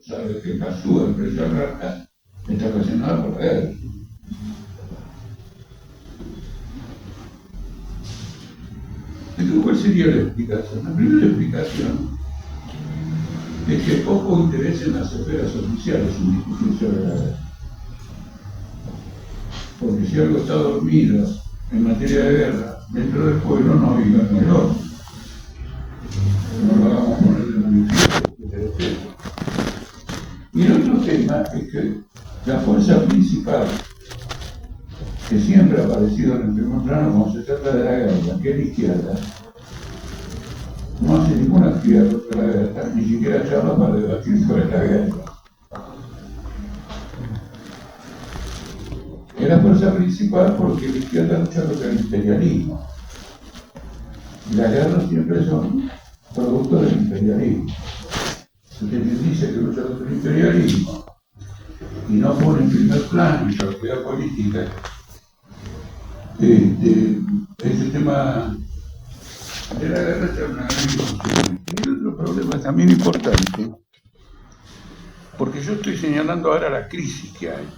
sabe que la suba del precio de la renta está ocasionada por la guerra. Entonces, ¿cuál sería la explicación? La primera explicación es que poco interés en las esferas oficiales en discusión sobre la guerra. Porque si algo está dormido en materia de guerra, dentro del pueblo no hay ganador. No lo vamos a poner de manifiesto, etc. Y el otro tema es que la fuerza principal que siempre ha aparecido en el primer plano cuando se trata de la guerra, que es la izquierda, no hace ninguna actividad contra la guerra, ni siquiera charla para debatir sobre la guerra. Es la fuerza principal porque la izquierda lucha contra el imperialismo. Y las guerras siempre son producto del imperialismo. Entonces, quien dice que lucha contra el imperialismo y no pone en primer plano en la actividad política este tema de la guerra es una gran discusión. Y hay otro problema también importante, porque yo estoy señalando ahora la crisis que hay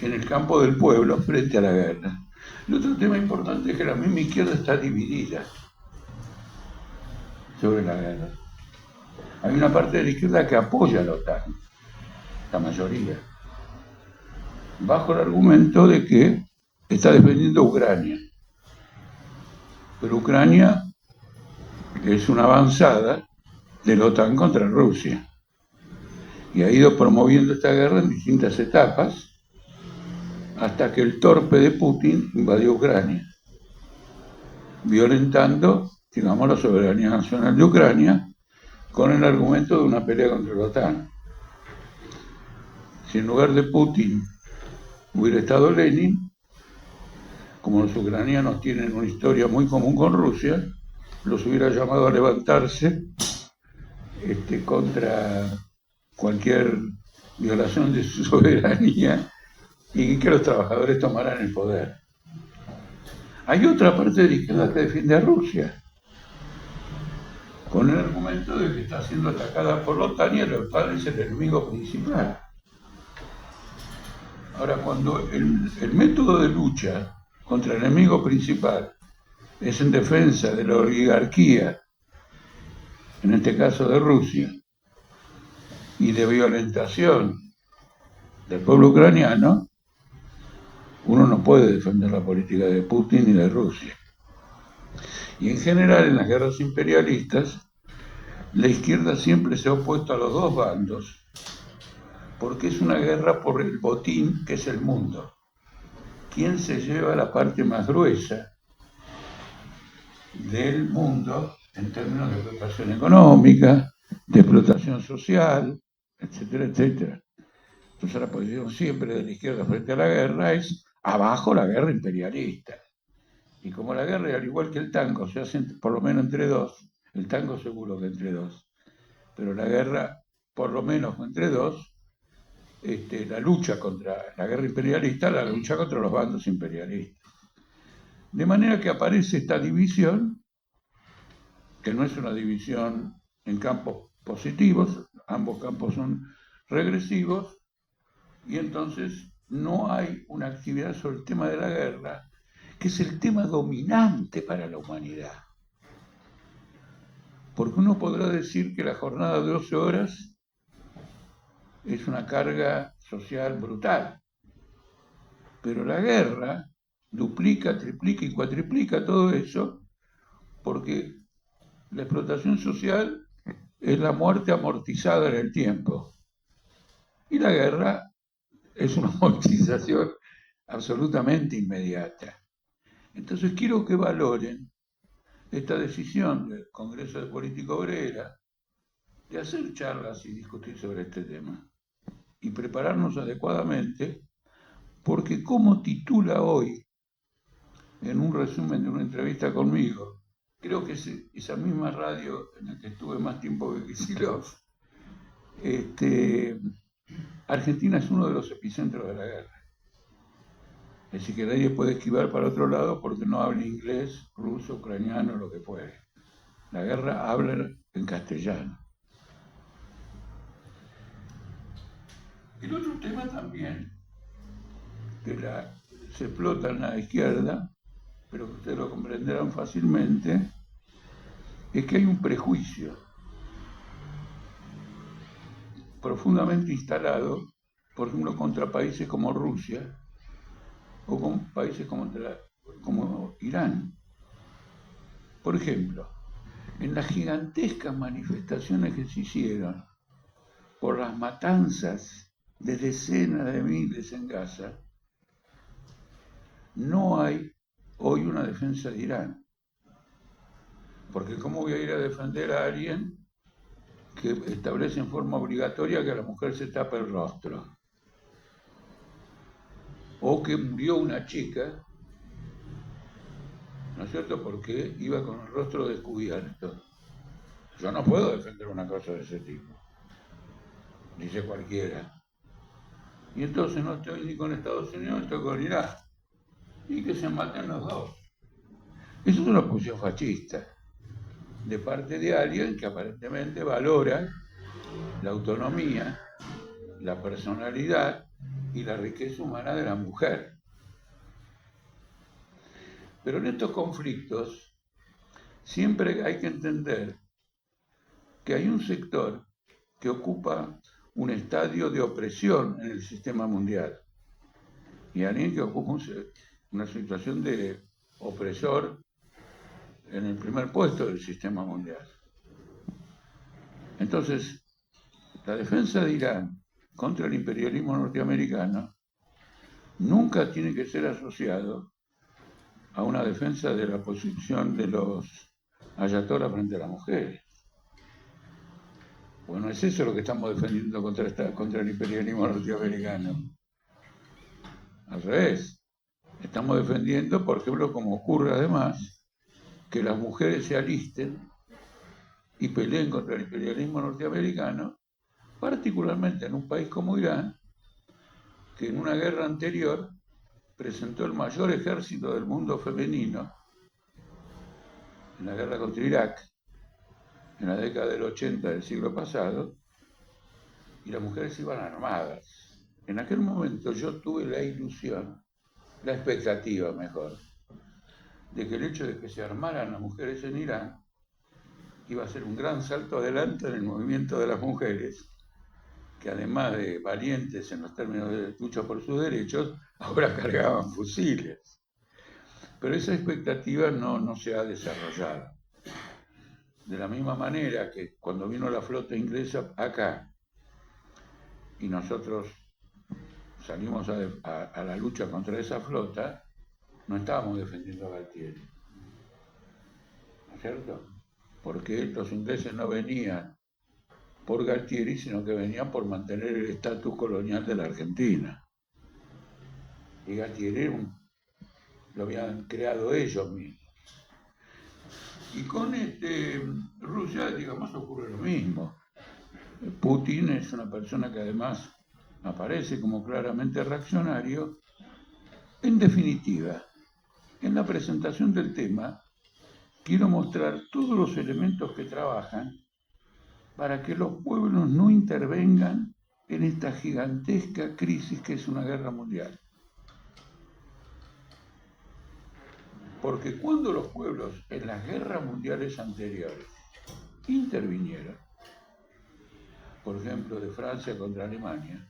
en el campo del pueblo frente a la guerra. El otro tema importante es que la misma izquierda está dividida sobre la guerra. Hay una parte de la izquierda que apoya a la OTAN, la mayoría, bajo el argumento de que está defendiendo Ucrania. Pero Ucrania es una avanzada de la OTAN contra Rusia y ha ido promoviendo esta guerra en distintas etapas hasta que el torpe de Putin invadió Ucrania, violentando, digamos, la soberanía nacional de Ucrania con el argumento de una pelea contra la OTAN. Si en lugar de Putin hubiera estado Lenin, como los ucranianos tienen una historia muy común con Rusia, los hubiera llamado a levantarse contra cualquier violación de su soberanía y que los trabajadores tomaran el poder. Hay otra parte de la izquierda que defiende a Rusia, con el argumento de que está siendo atacada por la OTAN y la OTAN es el enemigo principal. Ahora, cuando el método de lucha contra el enemigo principal es en defensa de la oligarquía, en este caso de Rusia, y de violentación del pueblo ucraniano, uno no puede defender la política de Putin ni de Rusia. Y en general, en las guerras imperialistas, la izquierda siempre se ha opuesto a los dos bandos, porque es una guerra por el botín que es el mundo. ¿Quién se lleva la parte más gruesa del mundo en términos de explotación económica, de explotación social, etcétera, etcétera? Entonces la posición siempre de la izquierda frente a la guerra es abajo la guerra imperialista. Y como la guerra, al igual que el tango, se hace por lo menos entre dos, el tango seguro que entre dos, pero la guerra por lo menos entre dos, la lucha contra la guerra imperialista, la lucha contra los bandos imperialistas. De manera que aparece esta división, que no es una división en campos positivos, ambos campos son regresivos, y entonces no hay una actividad sobre el tema de la guerra, que es el tema dominante para la humanidad. Porque uno podrá decir que la jornada de 12 horas es una carga social brutal, pero la guerra duplica, triplica y cuatriplica todo eso, porque la explotación social es la muerte amortizada en el tiempo. Y la guerra es una amortización absolutamente inmediata. Entonces quiero que valoren esta decisión del Congreso de Política Obrera de hacer charlas y discutir sobre este tema y prepararnos adecuadamente, porque como titula hoy, en un resumen de una entrevista conmigo, creo que es esa misma radio en la que estuve más tiempo que Kicillof, Argentina es uno de los epicentros de la guerra. Es decir, que nadie puede esquivar para otro lado porque no habla inglés, ruso, ucraniano, lo que fuere. La guerra habla en castellano. El otro tema también, que se explota en la izquierda, pero que ustedes lo comprenderán fácilmente, es que hay un prejuicio profundamente instalado, por ejemplo, contra países como Rusia o con países como Irán. Por ejemplo, en las gigantescas manifestaciones que se hicieron por las matanzas de decenas de miles en Gaza, no hay hoy una defensa de Irán. Porque ¿cómo voy a ir a defender a alguien que establece en forma obligatoria que la mujer se tape el rostro? O que murió una chica, ¿no es cierto?, porque iba con el rostro descubierto. Yo no puedo defender una cosa de ese tipo, dice cualquiera. Y entonces no estoy ni con Estados Unidos, estoy con Irán. Y que se maten los dos. Eso es una posición fascista, de parte de alguien que aparentemente valora la autonomía, la personalidad y la riqueza humana de la mujer. Pero en estos conflictos siempre hay que entender que hay un sector que ocupa un estadio de opresión en el sistema mundial y alguien que ocupa una situación de opresor en el primer puesto del sistema mundial. Entonces, la defensa de Irán contra el imperialismo norteamericano nunca tiene que ser asociado a una defensa de la posición de los ayatolás frente a las mujeres. Bueno, es eso lo que estamos defendiendo contra el imperialismo norteamericano. Al revés, estamos defendiendo, por ejemplo, como ocurre además, que las mujeres se alisten y peleen contra el imperialismo norteamericano, particularmente en un país como Irán, que en una guerra anterior presentó el mayor ejército del mundo femenino en la guerra contra Irak, en la década del 80 del siglo pasado, y las mujeres iban armadas. En aquel momento yo tuve la ilusión, la expectativa mejor, de que el hecho de que se armaran las mujeres en Irán iba a ser un gran salto adelante en el movimiento de las mujeres, que además de valientes en los términos de lucha por sus derechos, ahora cargaban fusiles. Pero esa expectativa no se ha desarrollado. De la misma manera que cuando vino la flota inglesa acá y nosotros salimos a la lucha contra esa flota, no estábamos defendiendo a Galtieri, ¿no es cierto? Porque los ingleses no venían por Galtieri, sino que venían por mantener el estatus colonial de la Argentina. Y Galtieri lo habían creado ellos mismos. Y con Rusia, digamos, ocurre lo mismo. Putin es una persona que además aparece como claramente reaccionario. En definitiva, en la presentación del tema, quiero mostrar todos los elementos que trabajan para que los pueblos no intervengan en esta gigantesca crisis que es una guerra mundial. Porque cuando los pueblos en las guerras mundiales anteriores intervinieron, por ejemplo, de Francia contra Alemania,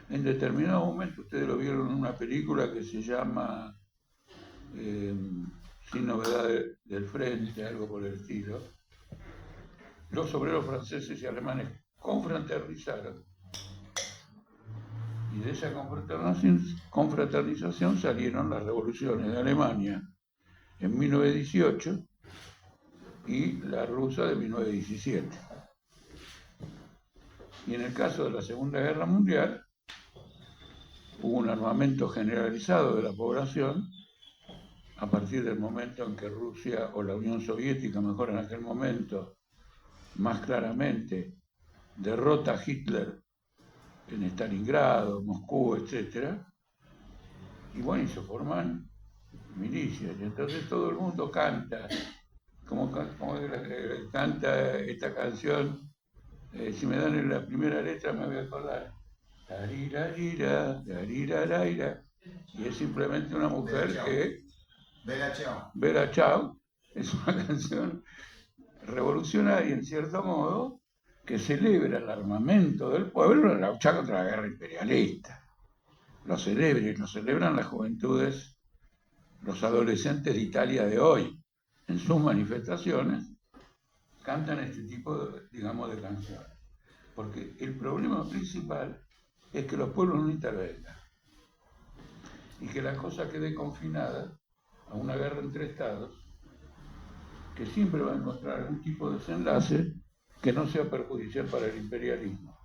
en determinado momento, ustedes lo vieron en una película que se llama Sin novedad del frente, algo por el estilo, los obreros franceses y alemanes confraternizaron. Y de esa confraternización salieron las revoluciones de Alemania en 1918 y la rusa de 1917. Y en el caso de la Segunda Guerra Mundial, hubo un armamento generalizado de la población a partir del momento en que Rusia o la Unión Soviética, mejor en aquel momento, más claramente, derrota a Hitler en Stalingrado, Moscú, etc. Y bueno, y se forman milicias. Y entonces todo el mundo canta, como canta esta canción, si me dan en la primera letra me voy a acordar. Tarirarira, tariraraira. Y es simplemente una mujer que... Bella Ciao. Bella Ciao es una canción revolucionaria en cierto modo que celebra el armamento del pueblo en la lucha contra la guerra imperialista. Lo celebran las juventudes, los adolescentes de Italia de hoy. En sus manifestaciones cantan este tipo de, digamos, de canciones. Porque el problema principal es que los pueblos no intervengan y que la cosa quede confinada a una guerra entre estados que siempre va a encontrar algún tipo de desenlace que no sea perjudicial para el imperialismo.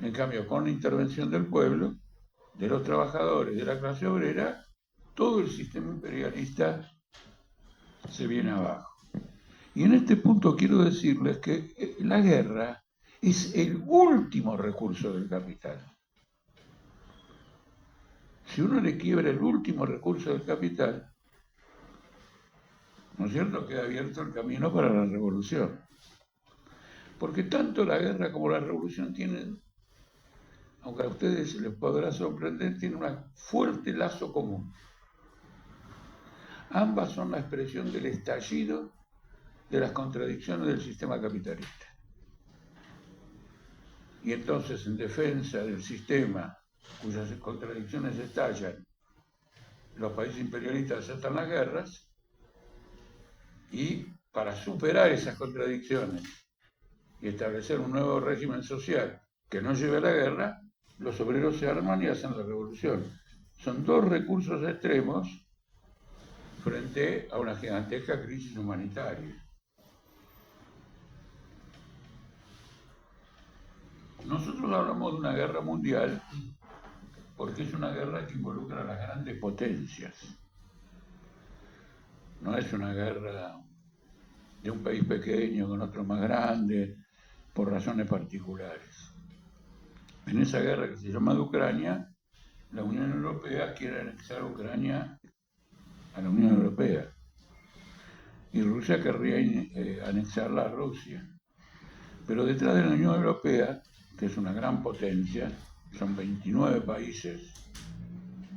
En cambio, con la intervención del pueblo, de los trabajadores, de la clase obrera, todo el sistema imperialista se viene abajo. Y en este punto quiero decirles que la guerra es el último recurso del capital. Si uno le quiebra el último recurso del capital, ¿no es cierto?, queda abierto el camino para la revolución. Porque tanto la guerra como la revolución tienen, aunque a ustedes les podrá sorprender, tienen un fuerte lazo común. Ambas son la expresión del estallido de las contradicciones del sistema capitalista. Y entonces, en defensa del sistema cuyas contradicciones estallan, los países imperialistas aceptan las guerras, y para superar esas contradicciones y establecer un nuevo régimen social que no lleve a la guerra, los obreros se arman y hacen la revolución. Son dos recursos extremos frente a una gigantesca crisis humanitaria. Nosotros hablamos de una guerra mundial porque es una guerra que involucra a las grandes potencias. No es una guerra de un país pequeño con otro más grande, por razones particulares. En esa guerra que se llama de Ucrania, la Unión Europea quiere anexar Ucrania a la Unión Europea. Y Rusia querría anexarla a Rusia. Pero detrás de la Unión Europea, que es una gran potencia, son 29 países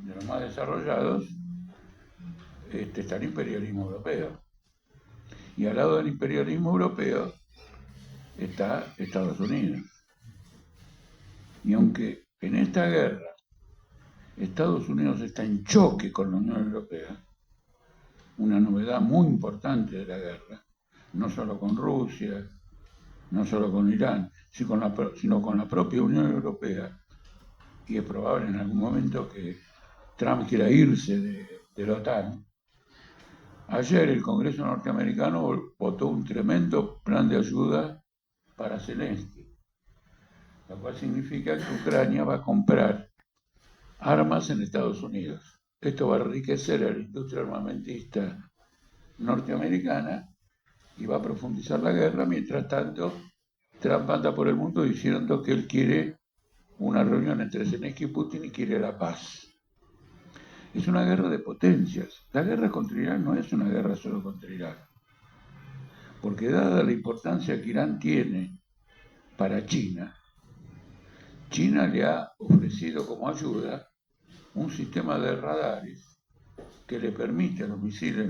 de los más desarrollados, está el imperialismo europeo. Y al lado del imperialismo europeo está Estados Unidos. Y aunque en esta guerra Estados Unidos está en choque con la Unión Europea, una novedad muy importante de la guerra, no solo con Rusia, no solo con Irán, sino con la propia Unión Europea, y es probable en algún momento que Trump quiera irse de la OTAN. Ayer el Congreso norteamericano votó un tremendo plan de ayuda para Zelensky, lo cual significa que Ucrania va a comprar armas en Estados Unidos. Esto va a enriquecer a la industria armamentista norteamericana y va a profundizar la guerra. Mientras tanto, Trump anda por el mundo diciendo que él quiere una reunión entre Zelensky y Putin y quiere la paz. Es una guerra de potencias. La guerra contra Irán no es una guerra solo contra Irán, porque dada la importancia que Irán tiene para China, China le ha ofrecido como ayuda un sistema de radares que le permite a los misiles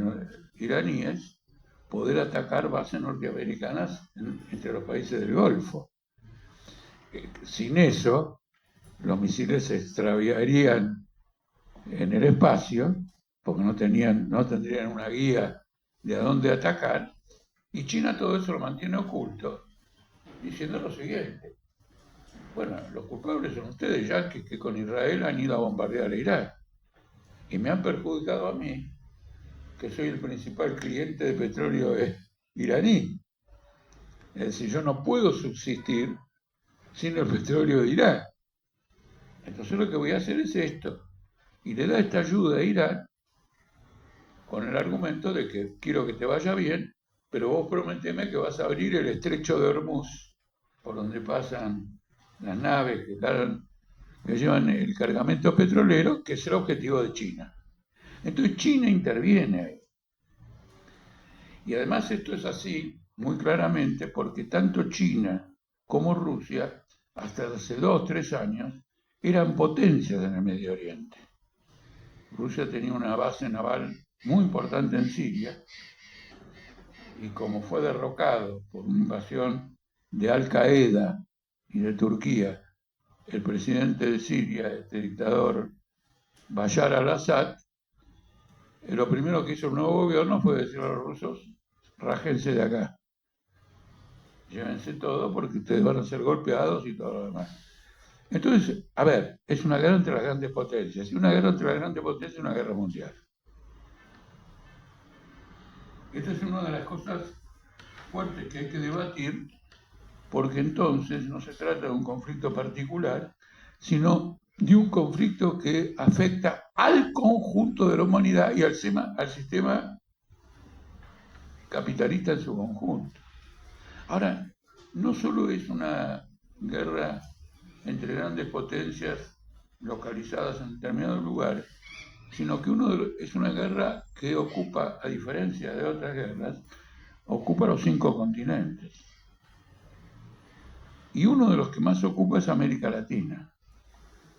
iraníes poder atacar bases norteamericanas entre los países del Golfo. Sin eso, los misiles se extraviarían en el espacio, porque no tendrían una guía de a dónde atacar, y China todo eso lo mantiene oculto, diciendo lo siguiente: bueno, los culpables son ustedes, yanquis, que con Israel han ido a bombardear a Irak, y me han perjudicado a mí, que soy el principal cliente de petróleo iraní. Es decir, yo no puedo subsistir sin el petróleo de Irán. Entonces lo que voy a hacer es esto. Y le da esta ayuda a Irán con el argumento de que quiero que te vaya bien, pero vos prometeme que vas a abrir el estrecho de Hormuz, por donde pasan las naves que llevan el cargamento petrolero, que es el objetivo de China. Entonces China interviene ahí. Y además esto es así muy claramente porque tanto China como Rusia hasta hace 2 o 3 años, eran potencias en el Medio Oriente. Rusia tenía una base naval muy importante en Siria y como fue derrocado por una invasión de Al Qaeda y de Turquía, el presidente de Siria, este dictador Bashar al-Assad, lo primero que hizo el nuevo gobierno fue decirle a los rusos: rájense de acá, llévense todo porque ustedes van a ser golpeados y todo lo demás. Entonces, a ver, es una guerra entre las grandes potencias, y una guerra entre las grandes potencias es una guerra mundial. Esta es una de las cosas fuertes que hay que debatir, porque entonces no se trata de un conflicto particular, sino de un conflicto que afecta al conjunto de la humanidad y al sistema capitalista en su conjunto. Ahora, no solo es una guerra entre grandes potencias localizadas en determinados lugares, sino que es una guerra que ocupa, a diferencia de otras guerras, ocupa los 5 continentes. Y uno de los que más ocupa es América Latina.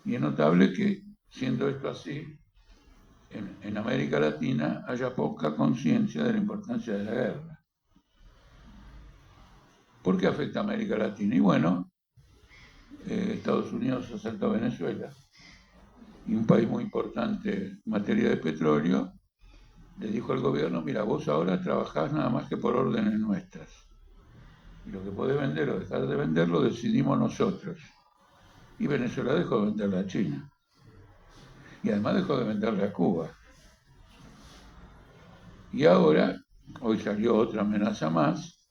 Y es notable que, siendo esto así, en América Latina haya poca conciencia de la importancia de la guerra. ¿Por qué afecta a América Latina? Y bueno, Estados Unidos asaltó a Venezuela, y un país muy importante en materia de petróleo le dijo al gobierno: mira, vos ahora trabajás nada más que por órdenes nuestras, y lo que podés vender o dejar de vender lo decidimos nosotros. Y Venezuela dejó de venderle a China, y además dejó de venderle a Cuba. Y ahora, hoy salió otra amenaza más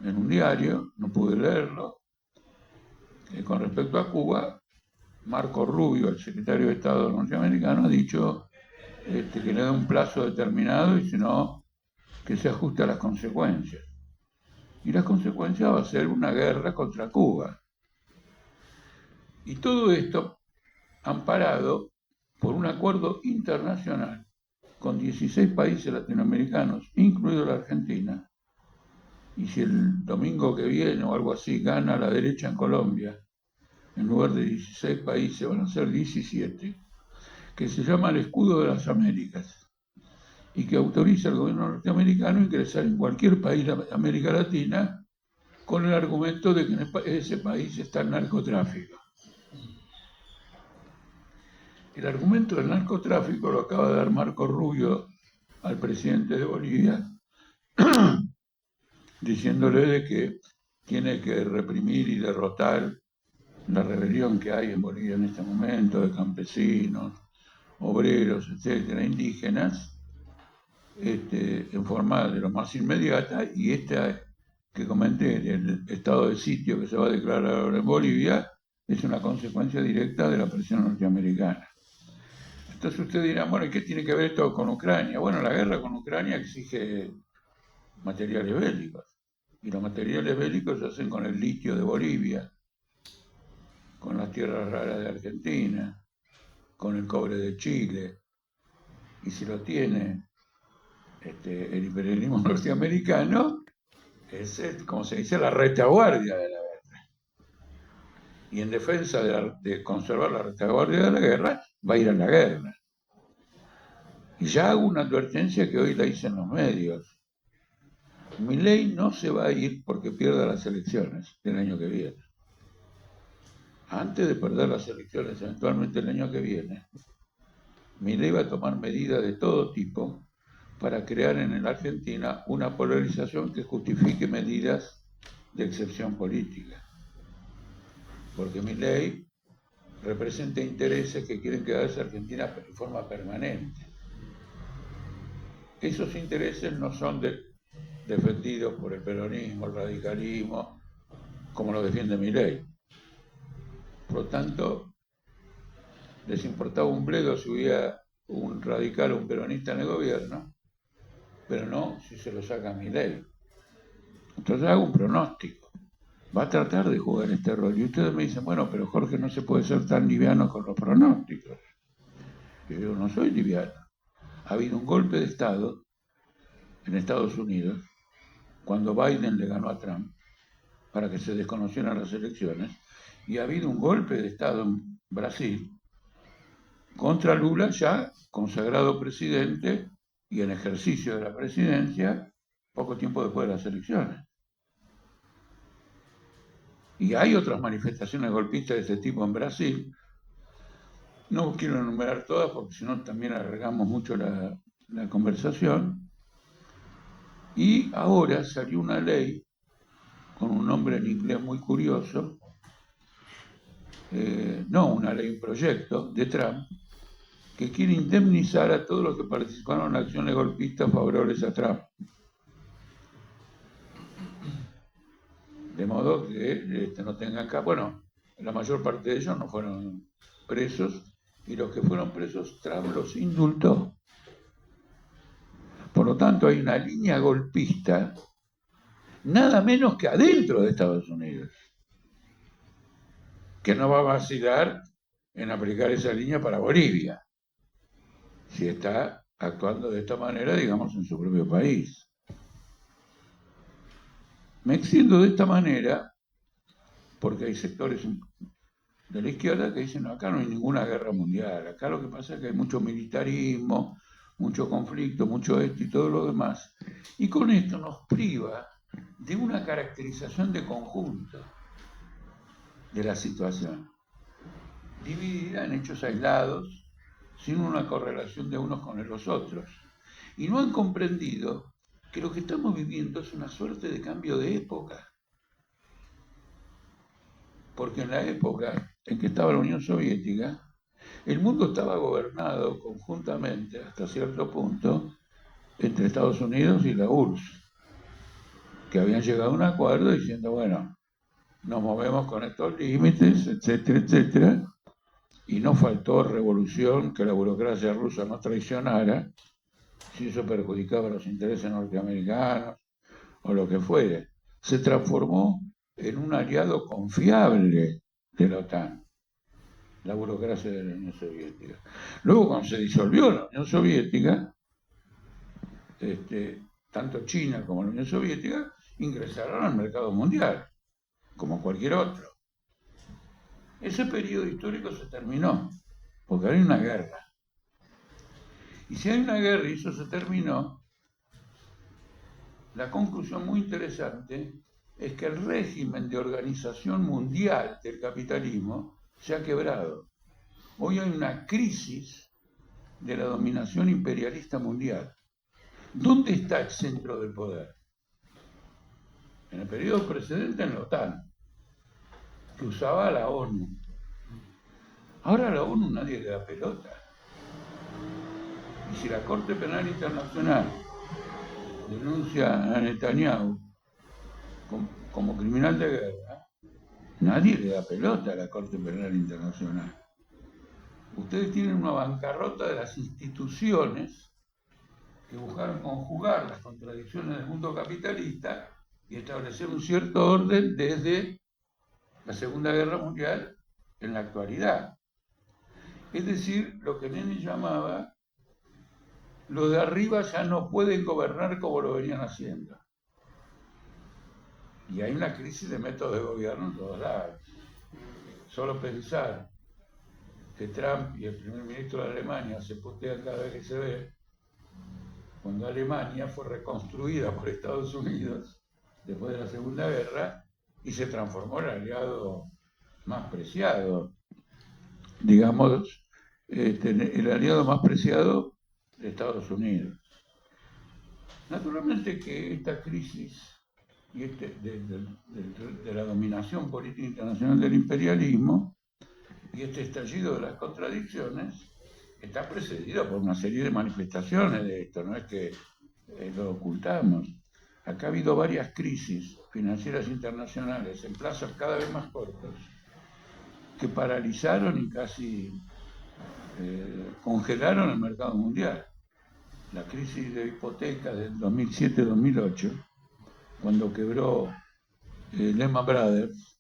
en un diario, no pude leerlo, con respecto a Cuba. Marco Rubio, el secretario de Estado norteamericano, ha dicho que le da un plazo determinado y si no, que se ajuste a las consecuencias. Y las consecuencias va a ser una guerra contra Cuba. Y todo esto amparado por un acuerdo internacional con 16 países latinoamericanos, incluido la Argentina. Y si el domingo que viene o algo así gana la derecha en Colombia, en lugar de 16 países van a ser 17, que se llama el Escudo de las Américas, y que autoriza al gobierno norteamericano a ingresar en cualquier país de América Latina con el argumento de que en ese país está el narcotráfico. El argumento del narcotráfico lo acaba de dar Marco Rubio al presidente de Bolivia, diciéndole de que tiene que reprimir y derrotar la rebelión que hay en Bolivia en este momento, de campesinos, obreros, etcétera, indígenas, en forma de lo más inmediata, y esta que comenté, el estado de sitio que se va a declarar ahora en Bolivia, es una consecuencia directa de la presión norteamericana. Entonces usted dirá, bueno, ¿y qué tiene que ver esto con Ucrania? Bueno, la guerra con Ucrania exige materiales bélicos, y los materiales bélicos se hacen con el litio de Bolivia, con las tierras raras de Argentina, con el cobre de Chile, y si lo tiene el imperialismo norteamericano, es, como se dice, la retaguardia de la guerra. Y en defensa de conservar la retaguardia de la guerra, va a ir a la guerra. Y ya hago una advertencia que hoy la hice en los medios. Milei no se va a ir porque pierda las elecciones del año que viene. Antes de perder las elecciones, eventualmente el año que viene, Milei va a tomar medidas de todo tipo para crear en la Argentina una polarización que justifique medidas de excepción política. Porque Milei representa intereses que quieren quedarse Argentina de forma permanente. Esos intereses no son defendidos por el peronismo, el radicalismo, como lo defiende Milei. Por lo tanto, les importaba un bledo si hubiera un radical o un peronista en el gobierno, pero no si se lo saca Milei. Entonces hago un pronóstico. Va a tratar de jugar este rol. Y ustedes me dicen, bueno, pero Jorge, no se puede ser tan liviano con los pronósticos. Yo digo, no soy liviano. Ha habido un golpe de Estado en Estados Unidos cuando Biden le ganó a Trump para que se desconocieran las elecciones, y ha habido un golpe de Estado en Brasil contra Lula, ya consagrado presidente y en ejercicio de la presidencia poco tiempo después de las elecciones. Y hay otras manifestaciones golpistas de este tipo en Brasil. No quiero enumerar todas porque si no también alargamos mucho la conversación. Y ahora salió una ley con un nombre en inglés muy curioso, no una ley, un proyecto de Trump, que quiere indemnizar a todos los que participaron en acciones golpistas favorables a Trump. De modo que no tengan acá, bueno, la mayor parte de ellos no fueron presos, y los que fueron presos Trump los indultó. Por lo tanto, hay una línea golpista nada menos que adentro de Estados Unidos, que no va a vacilar en aplicar esa línea para Bolivia, si está actuando de esta manera, digamos, en su propio país. Me extiendo de esta manera porque hay sectores de la izquierda que dicen, no, acá no hay ninguna guerra mundial, acá lo que pasa es que hay mucho militarismo, mucho conflicto, mucho esto y todo lo demás, y con esto nos priva de una caracterización de conjunto de la situación, dividida en hechos aislados, sin una correlación de unos con los otros. Y no han comprendido que lo que estamos viviendo es una suerte de cambio de época. Porque en la época en que estaba la Unión Soviética, el mundo estaba gobernado conjuntamente, hasta cierto punto, entre Estados Unidos y la URSS, que habían llegado a un acuerdo diciendo, bueno, nos movemos con estos límites, etcétera, etcétera, y no faltó revolución que la burocracia rusa no traicionara, si eso perjudicaba los intereses norteamericanos o lo que fuere. Se transformó en un aliado confiable de la OTAN, la burocracia de la Unión Soviética. Luego, cuando se disolvió la Unión Soviética, tanto China como la Unión Soviética ingresaron al mercado mundial, como cualquier otro. Ese periodo histórico se terminó, porque hay una guerra. Y si hay una guerra y eso se terminó, la conclusión muy interesante es que el régimen de organización mundial del capitalismo se ha quebrado. Hoy hay una crisis de la dominación imperialista mundial. ¿Dónde está el centro del poder? En el periodo precedente en la OTAN, que usaba a la ONU. Ahora a la ONU nadie le da pelota. Y si la Corte Penal Internacional denuncia a Netanyahu como criminal de guerra, nadie le da pelota a la Corte Penal Internacional. Ustedes tienen una bancarrota de las instituciones que buscaron conjugar las contradicciones del mundo capitalista y establecer un cierto orden desde la Segunda Guerra Mundial en la actualidad. Es decir, lo que Lenin llamaba, los de arriba ya no pueden gobernar como lo venían haciendo. Y hay una crisis de métodos de gobierno en todos lados. Solo pensar que Trump y el primer ministro de Alemania se putean cada vez que se ve, cuando Alemania fue reconstruida por Estados Unidos después de la Segunda Guerra y se transformó en el aliado más preciado, digamos, el aliado más preciado de Estados Unidos. Naturalmente que esta crisis y de la dominación política internacional del imperialismo y este estallido de las contradicciones está precedido por una serie de manifestaciones de esto, no es que lo ocultamos. Acá ha habido varias crisis financieras internacionales en plazos cada vez más cortos que paralizaron y casi congelaron el mercado mundial. La crisis de hipoteca del 2007-2008, cuando quebró Lehman Brothers,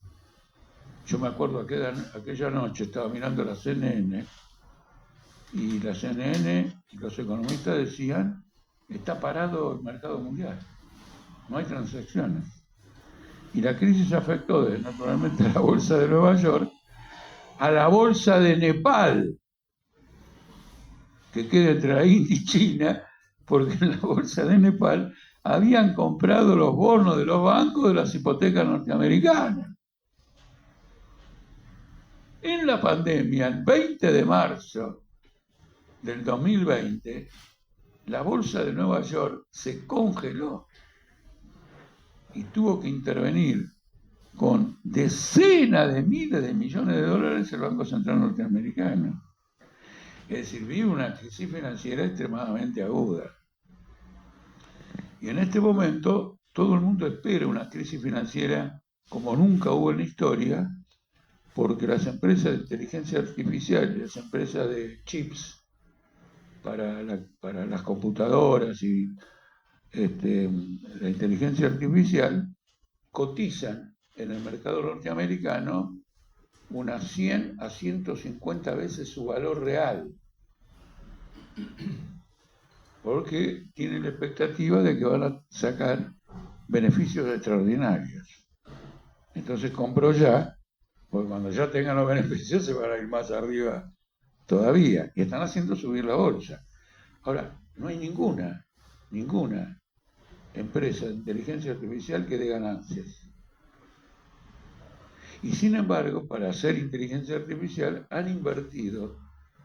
yo me acuerdo aquella noche estaba mirando la CNN y la CNN y los economistas decían, está parado el mercado mundial, no hay transacciones. Y la crisis afectó naturalmente a la bolsa de Nueva York, a la bolsa de Nepal, que queda entre la India y China, porque en la bolsa de Nepal habían comprado los bonos de los bancos de las hipotecas norteamericanas. En la pandemia, el 20 de marzo del 2020, la bolsa de Nueva York se congeló y tuvo que intervenir con decenas de miles de millones de dólares el Banco Central norteamericano. Es decir, vive una crisis financiera extremadamente aguda. Y en este momento todo el mundo espera una crisis financiera como nunca hubo en la historia, porque las empresas de inteligencia artificial y las empresas de chips para las computadoras y la inteligencia artificial cotizan en el mercado norteamericano unas 100 a 150 veces su valor real, porque tienen la expectativa de que van a sacar beneficios extraordinarios. Entonces compro ya, porque cuando ya tengan los beneficios se van a ir más arriba todavía, y están haciendo subir la bolsa. Ahora, no hay ninguna empresa de inteligencia artificial que dé ganancias. Y sin embargo, para hacer inteligencia artificial han invertido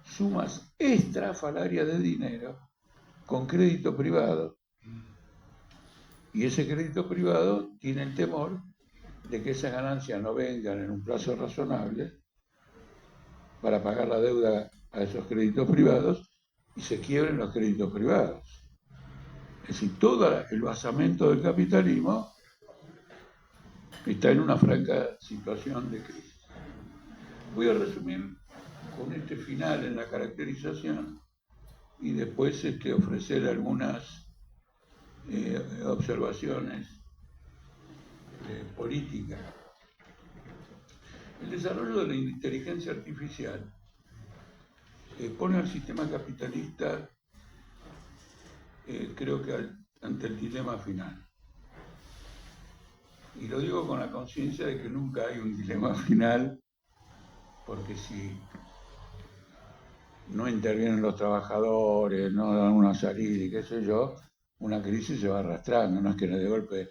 sumas estrafalarias de dinero con crédito privado. Y ese crédito privado tiene el temor de que esas ganancias no vengan en un plazo razonable para pagar la deuda a esos créditos privados y se quiebren los créditos privados. Es decir, todo el basamento del capitalismo está en una franca situación de crisis. Voy a resumir con este final en la caracterización y después ofrecer algunas observaciones políticas. El desarrollo de la inteligencia artificial pone al sistema capitalista, creo que ante el dilema final. Y lo digo con la conciencia de que nunca hay un dilema final, porque si no intervienen los trabajadores, no dan una salida y qué sé yo, una crisis se va arrastrando, no es que de golpe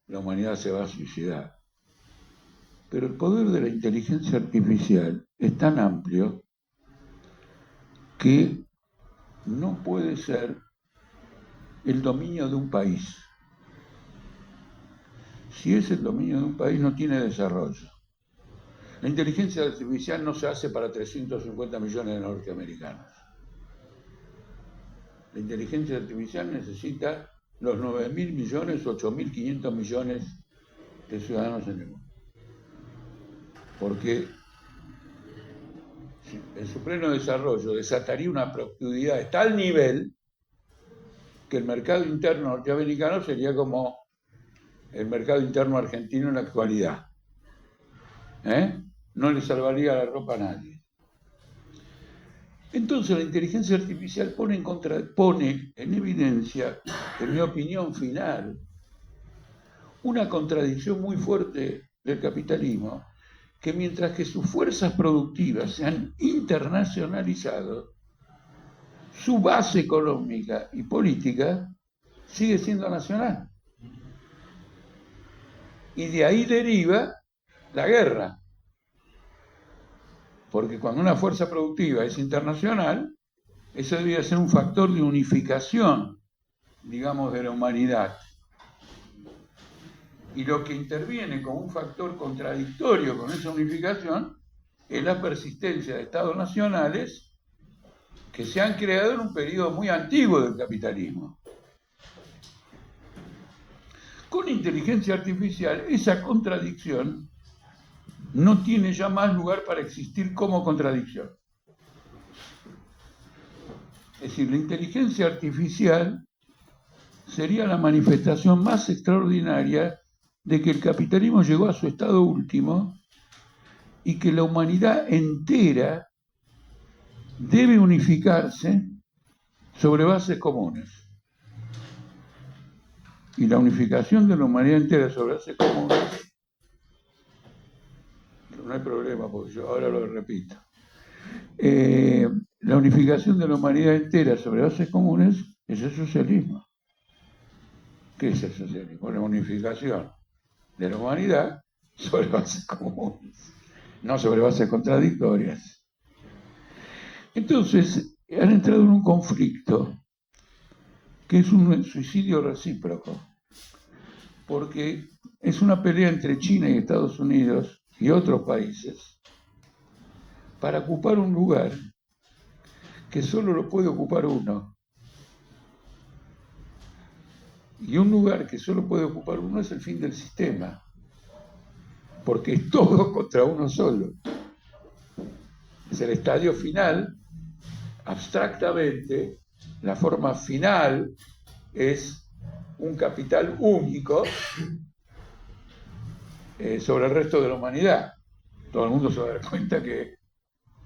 la humanidad se va a suicidar. Pero el poder de la inteligencia artificial es tan amplio que no puede ser el dominio de un país. Si es el dominio de un país, no tiene desarrollo. La inteligencia artificial no se hace para 350 millones de norteamericanos. La inteligencia artificial necesita los 9.000 millones, 8.500 millones de ciudadanos en el mundo. Porque en su pleno desarrollo desataría una productividad de tal nivel que el mercado interno norteamericano sería como el mercado interno argentino en la actualidad. No le salvaría la ropa a nadie. Entonces la inteligencia artificial pone en evidencia, en mi opinión final, una contradicción muy fuerte del capitalismo, que mientras que sus fuerzas productivas se han internacionalizado, su base económica y política sigue siendo nacional. Y de ahí deriva la guerra. Porque cuando una fuerza productiva es internacional, eso debería ser un factor de unificación, digamos, de la humanidad. Y lo que interviene como un factor contradictorio con esa unificación es la persistencia de estados nacionales que se han creado en un periodo muy antiguo del capitalismo. Con inteligencia artificial, esa contradicción no tiene ya más lugar para existir como contradicción. Es decir, la inteligencia artificial sería la manifestación más extraordinaria de que el capitalismo llegó a su estado último y que la humanidad entera debe unificarse sobre bases comunes. Y la unificación de la humanidad entera sobre bases comunes no hay problema, porque yo ahora lo repito. La unificación de la humanidad entera sobre bases comunes es el socialismo. ¿Qué es el socialismo? La unificación de la humanidad sobre bases comunes, no sobre bases contradictorias. Entonces, han entrado en un conflicto que es un suicidio recíproco, porque es una pelea entre China y Estados Unidos y otros países para ocupar un lugar que solo lo puede ocupar uno. Y un lugar que solo puede ocupar uno es el fin del sistema, porque es todo contra uno solo. Es el estadio final, abstractamente, la forma final es un capital único sobre el resto de la humanidad. Todo el mundo se va a dar cuenta que,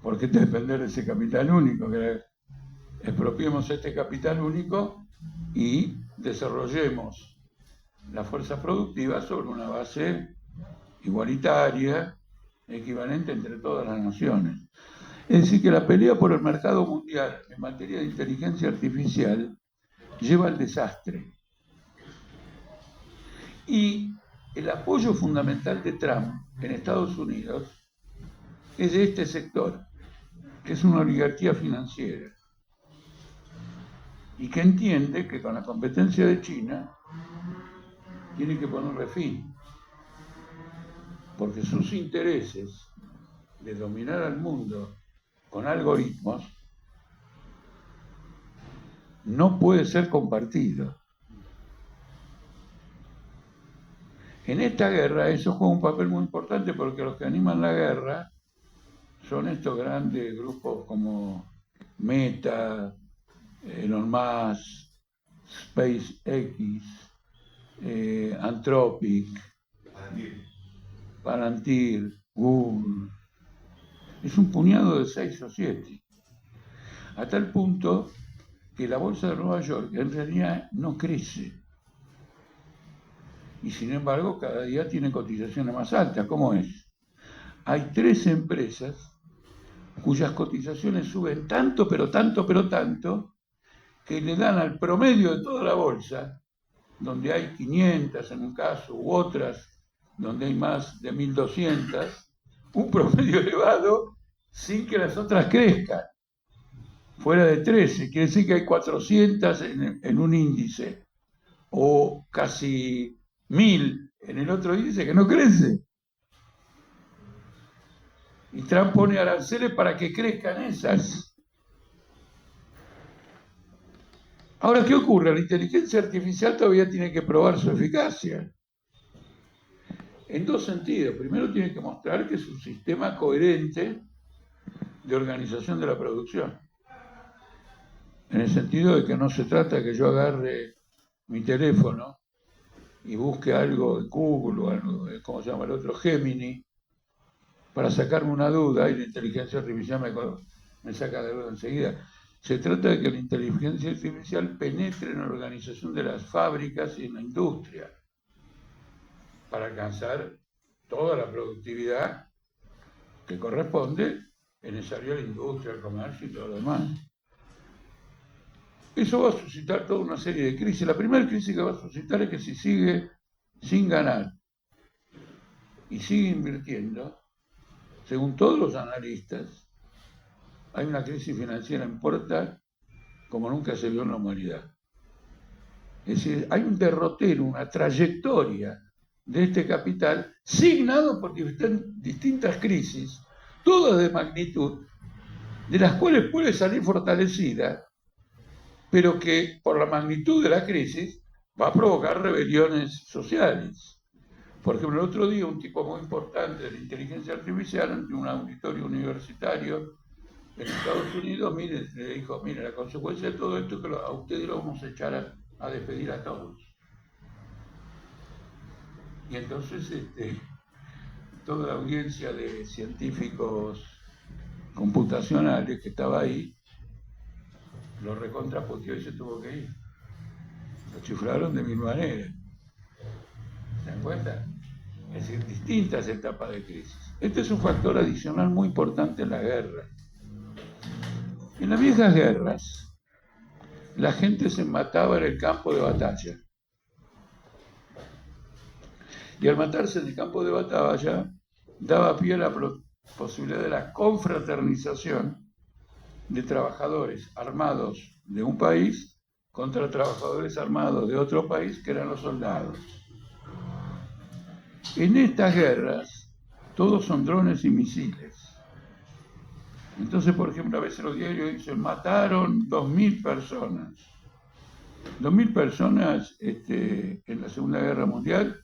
¿por qué depender de ese capital único? Que expropiemos este capital único y desarrollemos la fuerza productiva sobre una base igualitaria, equivalente entre todas las naciones. Es decir, que la pelea por el mercado mundial en materia de inteligencia artificial lleva al desastre. Y el apoyo fundamental de Trump en Estados Unidos es de este sector, que es una oligarquía financiera, y que entiende que con la competencia de China tiene que ponerle fin, porque sus intereses de dominar al mundo con algoritmos no puede ser compartido. En esta guerra eso juega un papel muy importante, porque los que animan la guerra son estos grandes grupos como Meta, Elon Musk, SpaceX, Anthropic, Palantir, Google. Es un puñado de 6 o 7. A tal punto que la bolsa de Nueva York en realidad no crece. Y sin embargo, cada día tiene cotizaciones más altas. ¿Cómo es? Hay 3 empresas cuyas cotizaciones suben tanto, pero tanto, que le dan al promedio de toda la bolsa, donde hay 500 en un caso, u otras donde hay más de 1200, un promedio elevado sin que las otras crezcan. Fuera de 13, quiere decir que hay 400 en un índice, o casi 1000 en el otro índice que no crece. Y Trump pone aranceles para que crezcan esas. Ahora, ¿qué ocurre? La inteligencia artificial todavía tiene que probar su eficacia. En 2 sentidos. Primero, tiene que mostrar que es un sistema coherente de organización de la producción. En el sentido de que no se trata de que yo agarre mi teléfono y busque algo en Google o algo, ¿cómo se llama el otro? Gemini, para sacarme una duda, y la inteligencia artificial me saca de duda enseguida. Se trata de que la inteligencia artificial penetre en la organización de las fábricas y en la industria, para alcanzar toda la productividad que corresponde en esa área de la industria, el comercio y todo lo demás. Eso va a suscitar toda una serie de crisis. La primera crisis que va a suscitar es que si sigue sin ganar y sigue invirtiendo, según todos los analistas, hay una crisis financiera en puerta como nunca se vio en la humanidad. Es decir, hay un derrotero, una trayectoria de este capital signado por distintas crisis, todas de magnitud, de las cuales puede salir fortalecida, pero que por la magnitud de la crisis va a provocar rebeliones sociales. Por ejemplo, el otro día un tipo muy importante de la inteligencia artificial, ante un auditorio universitario en Estados Unidos, le dijo, mire, la consecuencia de todo esto es que a ustedes lo vamos a echar a despedir a todos. Y entonces toda la audiencia de científicos computacionales que estaba ahí lo recontraputeó y se tuvo que ir. Lo chiflaron de mil maneras. ¿Se dan cuenta? Es decir, distintas etapas de crisis. Este es un factor adicional muy importante en la guerra. En las viejas guerras, la gente se mataba en el campo de batalla. Y al matarse en el campo de batalla, daba pie a la posibilidad de la confraternización de trabajadores armados de un país contra trabajadores armados de otro país, que eran los soldados. En estas guerras, todos son drones y misiles. Entonces, por ejemplo, a veces los diarios dicen, mataron 2.000 personas. 2.000 personas en la Segunda Guerra Mundial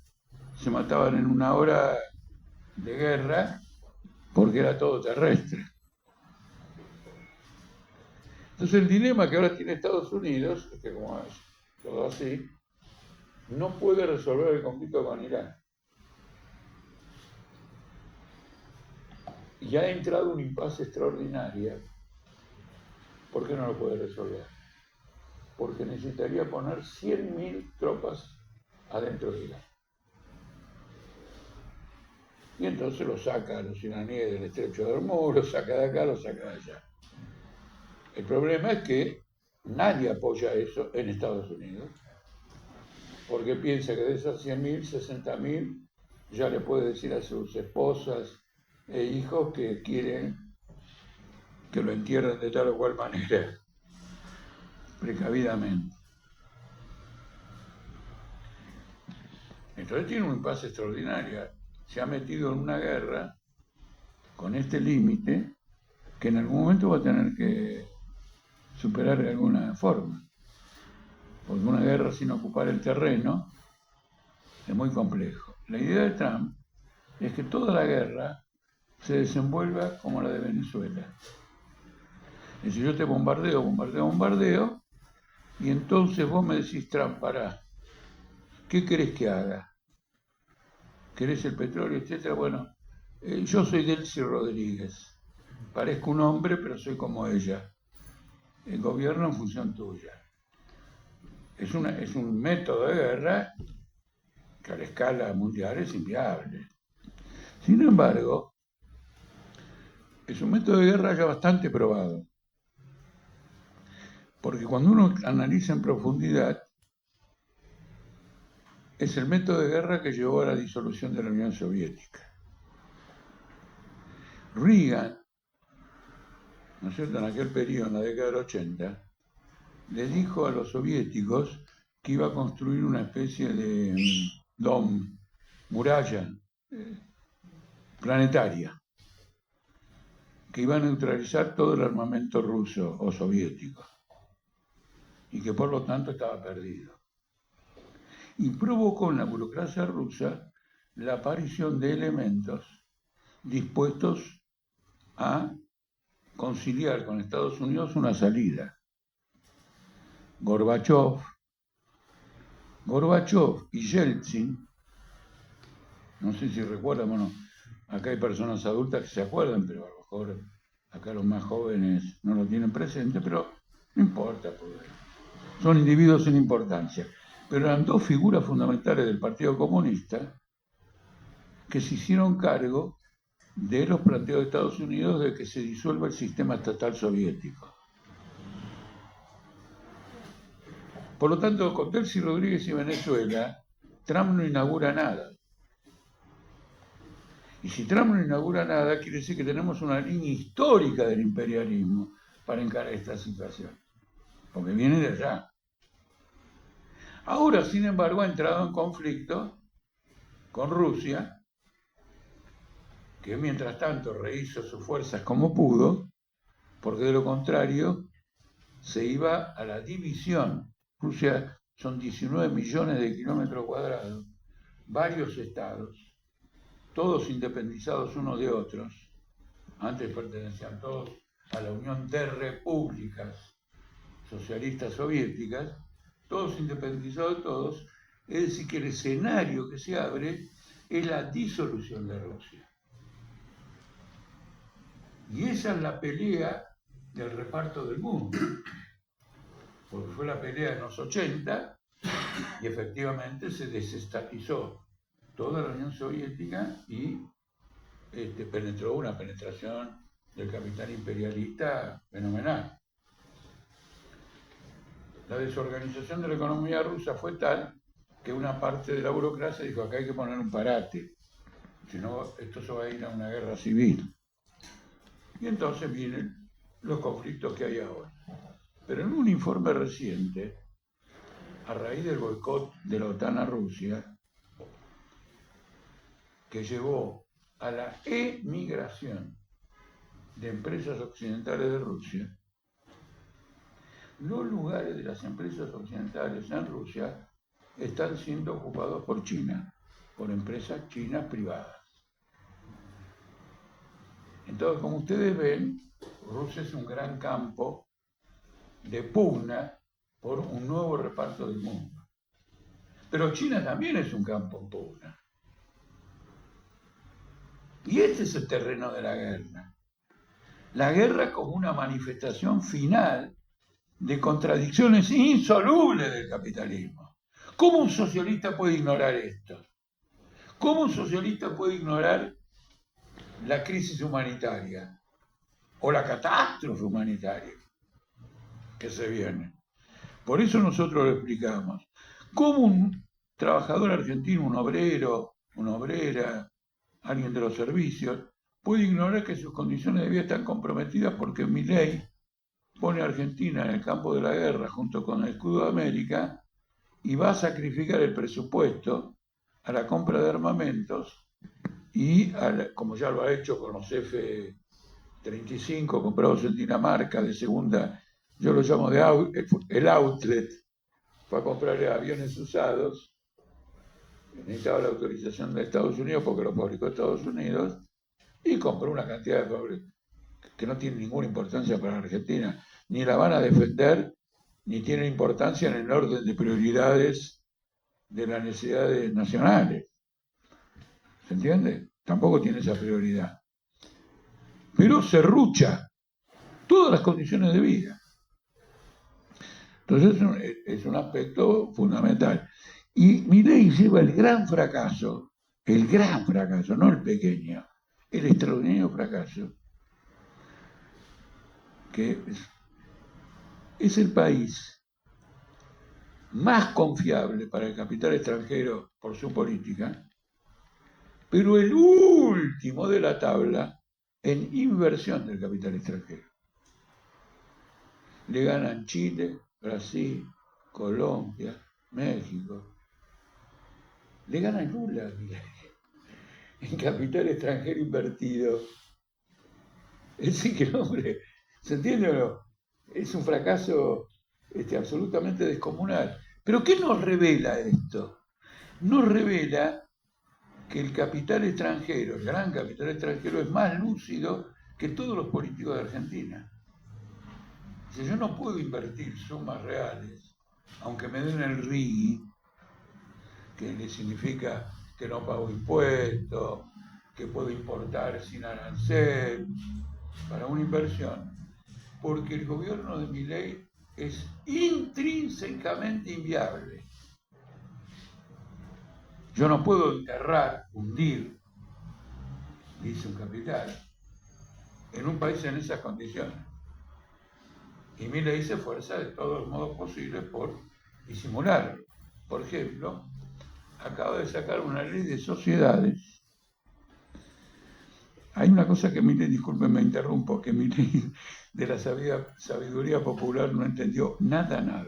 se mataban en una hora de guerra porque era todo terrestre. Entonces el dilema que ahora tiene Estados Unidos es que, como es todo así, no puede resolver el conflicto con Irán. Y ha entrado un impasse extraordinario. ¿Por qué no lo puede resolver? Porque necesitaría poner 100.000 tropas adentro de Irán. Y entonces lo saca a los iraníes del estrecho de Hormuz, lo saca de acá, lo saca de allá. El problema es que nadie apoya eso en Estados Unidos, porque piensa que de esas 100.000, 60.000 ya le puede decir a sus esposas e hijos que quieren que lo entierren de tal o cual manera, precavidamente. Entonces tiene un impasse extraordinario. Se ha metido en una guerra con este límite que en algún momento va a tener que superar de alguna forma. Porque una guerra sin ocupar el terreno es muy complejo. La idea de Trump es que toda la guerra se desenvuelva como la de Venezuela. Es decir, yo te bombardeo, y entonces vos me decís, Trump, pará, ¿qué querés que haga? ¿Querés el petróleo, etcétera? Bueno, yo soy Delcy Rodríguez. Parezco un hombre, pero soy como ella. El gobierno en función tuya. Es un método de guerra que a la escala mundial es inviable. Sin embargo, es un método de guerra ya bastante probado. Porque cuando uno analiza en profundidad, es el método de guerra que llevó a la disolución de la Unión Soviética. Reagan, ¿no es cierto?, en aquel periodo, en la década del 80, le dijo a los soviéticos que iba a construir una especie de muralla planetaria, que iba a neutralizar todo el armamento ruso o soviético, y que por lo tanto estaba perdido. Y provocó en la burocracia rusa la aparición de elementos dispuestos a conciliar con Estados Unidos una salida. Gorbachov y Yeltsin, no sé si recuerdan, bueno, acá hay personas adultas que se acuerdan, pero a lo mejor acá los más jóvenes no lo tienen presente, pero no importa, porque son individuos sin importancia. Pero eran dos figuras fundamentales del Partido Comunista que se hicieron cargo de los planteos de Estados Unidos de que se disuelva el sistema estatal soviético. Por lo tanto, con Delcy Rodríguez y Venezuela, Trump no inaugura nada. Y si Trump no inaugura nada, quiere decir que tenemos una línea histórica del imperialismo para encarar esta situación, porque viene de allá. Ahora, sin embargo, ha entrado en conflicto con Rusia, que mientras tanto rehizo sus fuerzas como pudo, porque de lo contrario se iba a la división. Rusia son 19 millones de kilómetros cuadrados, varios estados, todos independizados unos de otros. Antes pertenecían todos a la Unión de Repúblicas Socialistas Soviéticas, todos independizados de todos. Es decir, que el escenario que se abre es la disolución de Rusia. Y esa es la pelea del reparto del mundo, porque fue la pelea en los 80 y efectivamente se desestatizó toda la Unión Soviética y penetró una penetración del capital imperialista fenomenal. La desorganización de la economía rusa fue tal que una parte de la burocracia dijo: acá hay que poner un parate, si no esto se va a ir a una guerra civil. Y entonces vienen los conflictos que hay ahora. Pero en un informe reciente, a raíz del boicot de la OTAN a Rusia, que llevó a la emigración de empresas occidentales de Rusia, los lugares de las empresas occidentales en Rusia están siendo ocupados por China, por empresas chinas privadas. Entonces, como ustedes ven, Rusia es un gran campo de pugna por un nuevo reparto del mundo. Pero China también es un campo en pugna. Y este es el terreno de la guerra. La guerra como una manifestación final de contradicciones insolubles del capitalismo. ¿Cómo un socialista puede ignorar esto? ¿Cómo un socialista puede ignorar la crisis humanitaria o la catástrofe humanitaria que se viene? Por eso nosotros lo explicamos. ¿Cómo un trabajador argentino, un obrero, una obrera, alguien de los servicios, puede ignorar que sus condiciones de vida están comprometidas porque Milei pone a Argentina en el campo de la guerra junto con el escudo de América y va a sacrificar el presupuesto a la compra de armamentos y, como ya lo ha hecho con los F-35 comprados en Dinamarca de segunda, yo lo llamo el outlet, fue a comprar aviones usados, necesitaba la autorización de Estados Unidos porque lo fabricó Estados Unidos, y compró una cantidad de fábricas que no tiene ninguna importancia para la Argentina, ni la van a defender, ni tienen importancia en el orden de prioridades de las necesidades nacionales. ¿Se entiende? Tampoco tiene esa prioridad. Pero serrucha todas las condiciones de vida. Entonces es un aspecto fundamental. Y Milei lleva el gran fracaso, no el pequeño, el extraordinario fracaso, que es el país más confiable para el capital extranjero por su política, pero el último de la tabla en inversión del capital extranjero. Le ganan Chile, Brasil, Colombia, México. Le ganan Lula en capital extranjero invertido. Es decir, que el hombre, ¿se entiende o no? Es un fracaso absolutamente descomunal. ¿Pero qué nos revela esto? Nos revela que el capital extranjero, el gran capital extranjero, es más lúcido que todos los políticos de Argentina. Si yo no puedo invertir sumas reales, aunque me den el RIGI, que significa que no pago impuestos, que puedo importar sin arancel, para una inversión, porque el gobierno de Milei es intrínsecamente inviable. Yo no puedo enterrar, hundir, dice un capital, en un país en esas condiciones. Y Milei se esfuerza de todos los modos posibles por disimularlo. Por ejemplo, acaba de sacar una ley de sociedades. Hay una cosa que Milei, disculpen, me interrumpo, que Milei de la sabiduría popular no entendió nada.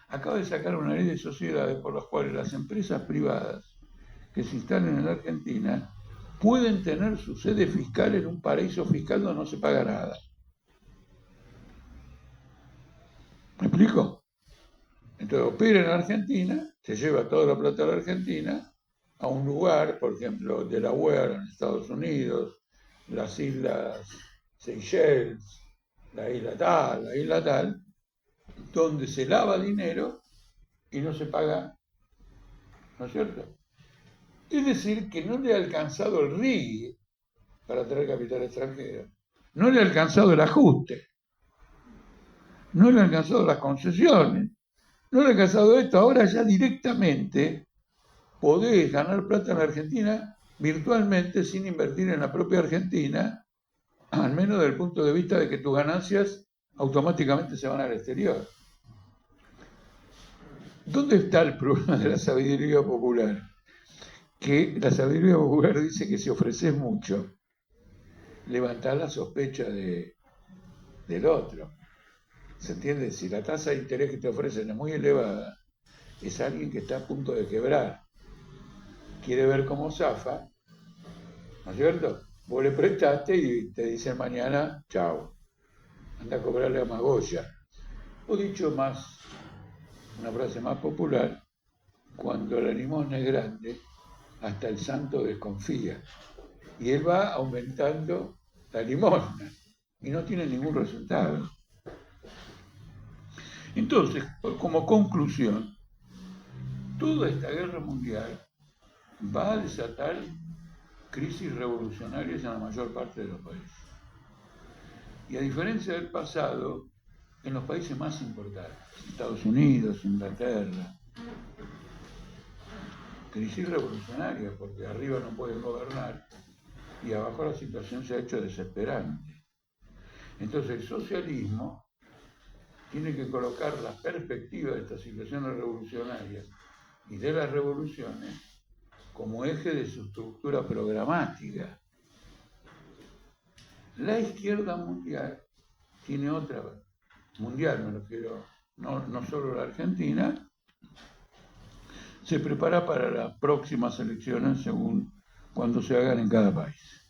Acaba de sacar una ley de sociedades por las cuales las empresas privadas que se instalen en la Argentina pueden tener su sede fiscal en un paraíso fiscal donde no se paga nada. ¿Me explico? Entonces opera en Argentina, se lleva toda la plata de la Argentina a un lugar, por ejemplo, Delaware en Estados Unidos, las islas Seychelles, la isla tal, donde se lava dinero y no se paga, ¿no es cierto? Es decir, que no le ha alcanzado el RIGI para traer capital extranjero, no le ha alcanzado el ajuste, no le ha alcanzado las concesiones, no le ha alcanzado esto. Ahora ya directamente podés ganar plata en la Argentina virtualmente sin invertir en la propia Argentina, al menos desde el punto de vista de que tus ganancias automáticamente se van al exterior. ¿Dónde está el problema de la sabiduría popular? Que la sabiduría popular dice que si ofreces mucho, levantás la sospecha del otro. ¿Se entiende? Si la tasa de interés que te ofrecen es muy elevada, es alguien que está a punto de quebrar. Quiere ver cómo zafa, ¿no es cierto? Vos le prestaste y te dicen mañana, chao, anda a cobrarle a Magoya. O dicho más, una frase más popular, cuando la limosna es grande, hasta el santo desconfía. Y él va aumentando la limosna y no tiene ningún resultado. Entonces, como conclusión, toda esta guerra mundial va a desatar crisis revolucionarias en la mayor parte de los países. Y a diferencia del pasado, en los países más importantes, Estados Unidos, Inglaterra, crisis revolucionaria, porque arriba no pueden gobernar y abajo la situación se ha hecho desesperante. Entonces el socialismo tiene que colocar la perspectiva de estas situaciones revolucionarias y de las revoluciones como eje de su estructura programática. La izquierda mundial tiene otra, mundial me refiero, no solo la Argentina, se prepara para las próximas elecciones según cuando se hagan en cada país.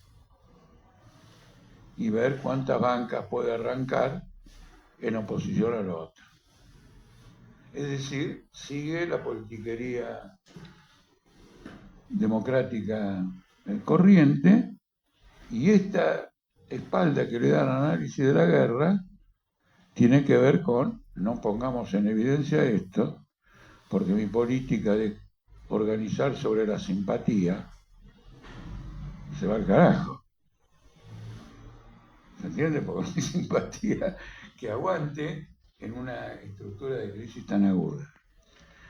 Y ver cuántas bancas puede arrancar en oposición a lo otro. Es decir, sigue la politiquería democrática corriente y esta espalda que le da el análisis de la guerra tiene que ver con no pongamos en evidencia esto, porque mi política de organizar sobre la simpatía se va al carajo. ¿Se entiende? Porque no hay simpatía que aguante en una estructura de crisis tan aguda.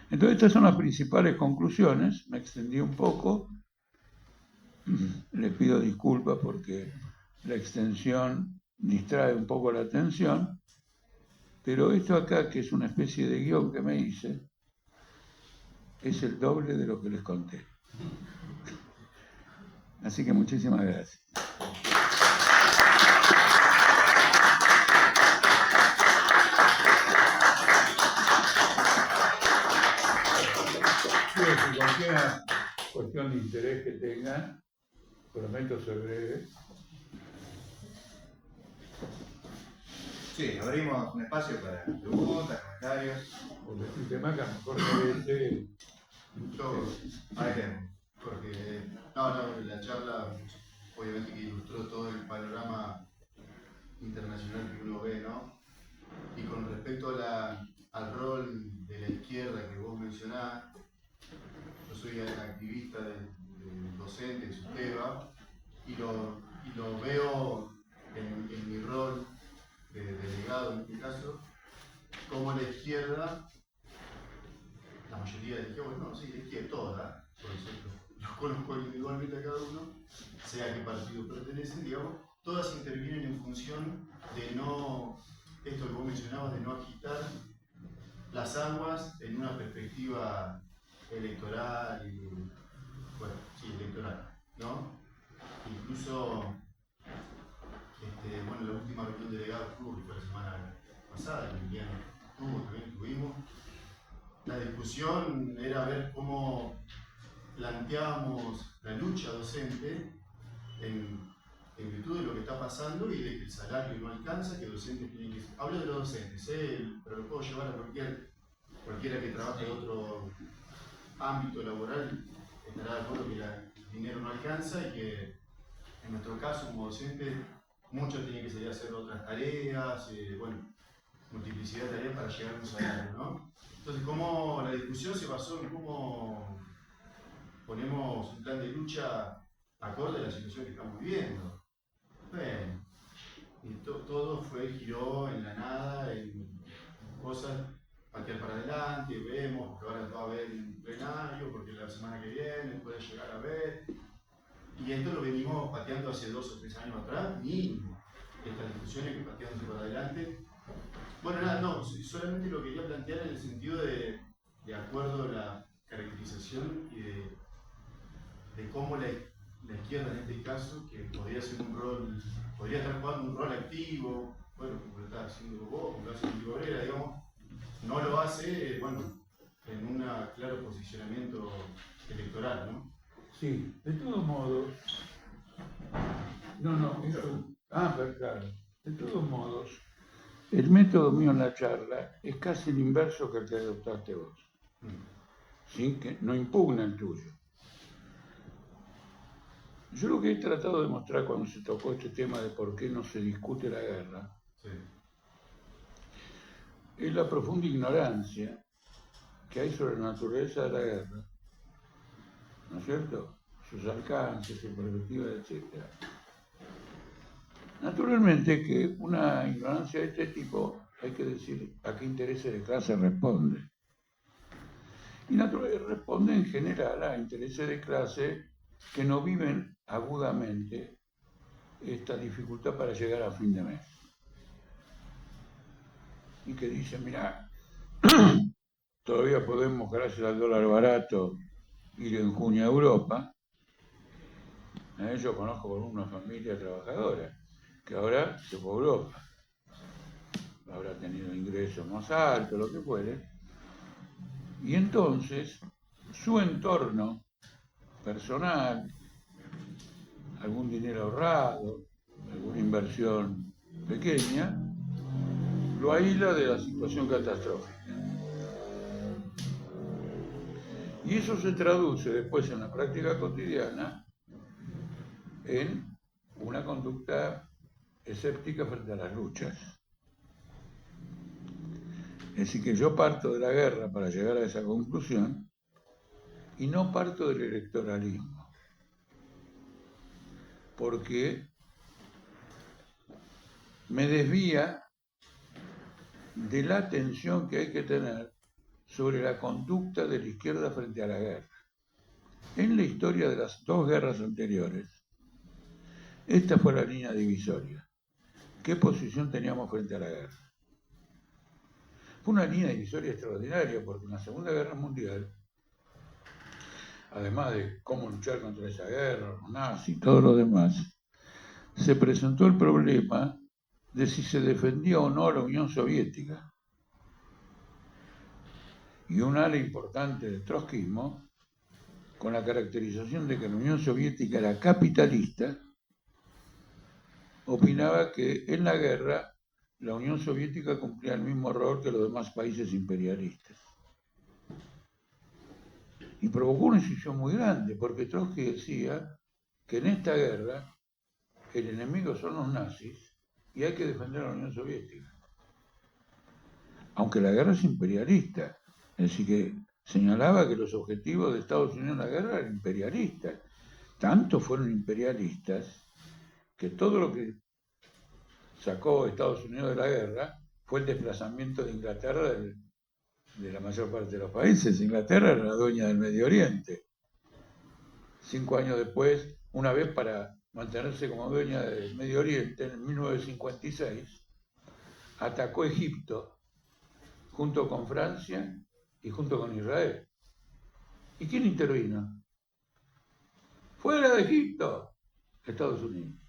Entonces estas son las principales conclusiones, me extendí un poco, les pido disculpas porque la extensión distrae un poco la atención, pero esto acá, que es una especie de guión que me hice, es el doble de lo que les conté. Así que muchísimas gracias. Si cualquier cuestión de interés que tengan, prometo ser breve. Sí, abrimos un espacio para preguntas, comentarios. Porque es un tema que a lo mejor merece. Yo, porque la charla obviamente que ilustró todo el panorama internacional que uno ve, ¿no? Y con respecto al rol de la izquierda que vos mencionás, yo soy activista del docente de SUTEBA y lo veo en mi rol de delegado en este caso, como la izquierda, la mayoría de la izquierda, no, sí, la izquierda toda, por ejemplo, los conozco individualmente a cada uno, sea qué partido pertenecen, digamos, todas intervienen en función de no, esto que vos mencionabas, de no agitar las aguas en una perspectiva electoral, bueno, sí, electoral, ¿no? Incluso, bueno, la última reunión de delegados que fue la semana pasada, que también tuvimos. La discusión era ver cómo planteábamos la lucha docente en virtud de lo que está pasando y de que el salario no alcanza, que el docente tiene que... Hablo de los docentes, pero lo puedo llevar a cualquiera que trabaje en otro ámbito laboral, estará de acuerdo que el dinero no alcanza y que en nuestro caso como docente muchos tienen que salir a hacer otras tareas, bueno, multiplicidad de tareas para llegar a un salario, ¿no? Entonces, cómo la discusión se basó en cómo ponemos un plan de lucha acorde a la situación que estamos viviendo. Bueno, y todo giró en la nada, en cosas patear para adelante, vemos, porque ahora va a haber un plenario, porque la semana que viene puede llegar a ver. Y esto lo venimos pateando hace 2 o 3 años atrás, mínimo. Estas discusiones que pateándose para adelante. Bueno, nada, no, solamente lo quería plantear en el sentido de acuerdo a la caracterización y de cómo la izquierda en este caso, que podría ser un rol, podría estar jugando un rol activo, bueno, como lo está haciendo vos, como lo hace Luis Obrera, digamos, no lo hace, bueno, en un claro posicionamiento electoral, ¿no? Sí, de todos modos, pero claro, de todos modos, el método mío en la charla es casi el inverso que el que adoptaste vos, sin que no impugna el tuyo. Yo lo que he tratado de mostrar cuando se tocó este tema de por qué no se discute la guerra, sí, es la profunda ignorancia que hay sobre la naturaleza de la guerra, ¿no es cierto? Sus alcances, su perspectiva, etc. Naturalmente que una ignorancia de este tipo hay que decir a qué intereses de clase responde. Y naturalmente responde en general a intereses de clase que no viven agudamente esta dificultad para llegar a fin de mes. Y que dicen, mira, todavía podemos, gracias al dólar barato, ir en junio a Europa. Yo conozco por una familia trabajadora que ahora se fue a Europa. Habrá tenido ingresos más altos, lo que fuere. Y entonces, su entorno personal, algún dinero ahorrado, alguna inversión pequeña, lo aísla de la situación catastrófica. Y eso se traduce después en la práctica cotidiana en una conducta escéptica frente a las luchas. Es decir, que yo parto de la guerra para llegar a esa conclusión y no parto del electoralismo, porque me desvía de la atención que hay que tener sobre la conducta de la izquierda frente a la guerra. En la historia de las 2 guerras anteriores, esta fue la línea divisoria. ¿Qué posición teníamos frente a la guerra? Fue una línea divisoria extraordinaria, porque en la Segunda Guerra Mundial, además de cómo luchar contra esa guerra, los nazis y todo lo demás, se presentó el problema de si se defendía o no a la Unión Soviética. Y un ala importante del trotskismo, con la caracterización de que la Unión Soviética era capitalista, opinaba que en la guerra la Unión Soviética cumplía el mismo rol que los demás países imperialistas. Y provocó una decisión muy grande, porque Trotsky decía que en esta guerra el enemigo son los nazis y hay que defender a la Unión Soviética. Aunque la guerra es imperialista, es decir, que señalaba que los objetivos de Estados Unidos en la guerra eran imperialistas. Tanto fueron imperialistas que todo lo que sacó Estados Unidos de la guerra fue el desplazamiento de Inglaterra de la mayor parte de los países. Inglaterra era la dueña del Medio Oriente. 5 años después, una vez para mantenerse como dueña del Medio Oriente, en 1956, atacó Egipto junto con Francia y junto con Israel. ¿Y quién intervino? Fuera de Egipto, Estados Unidos.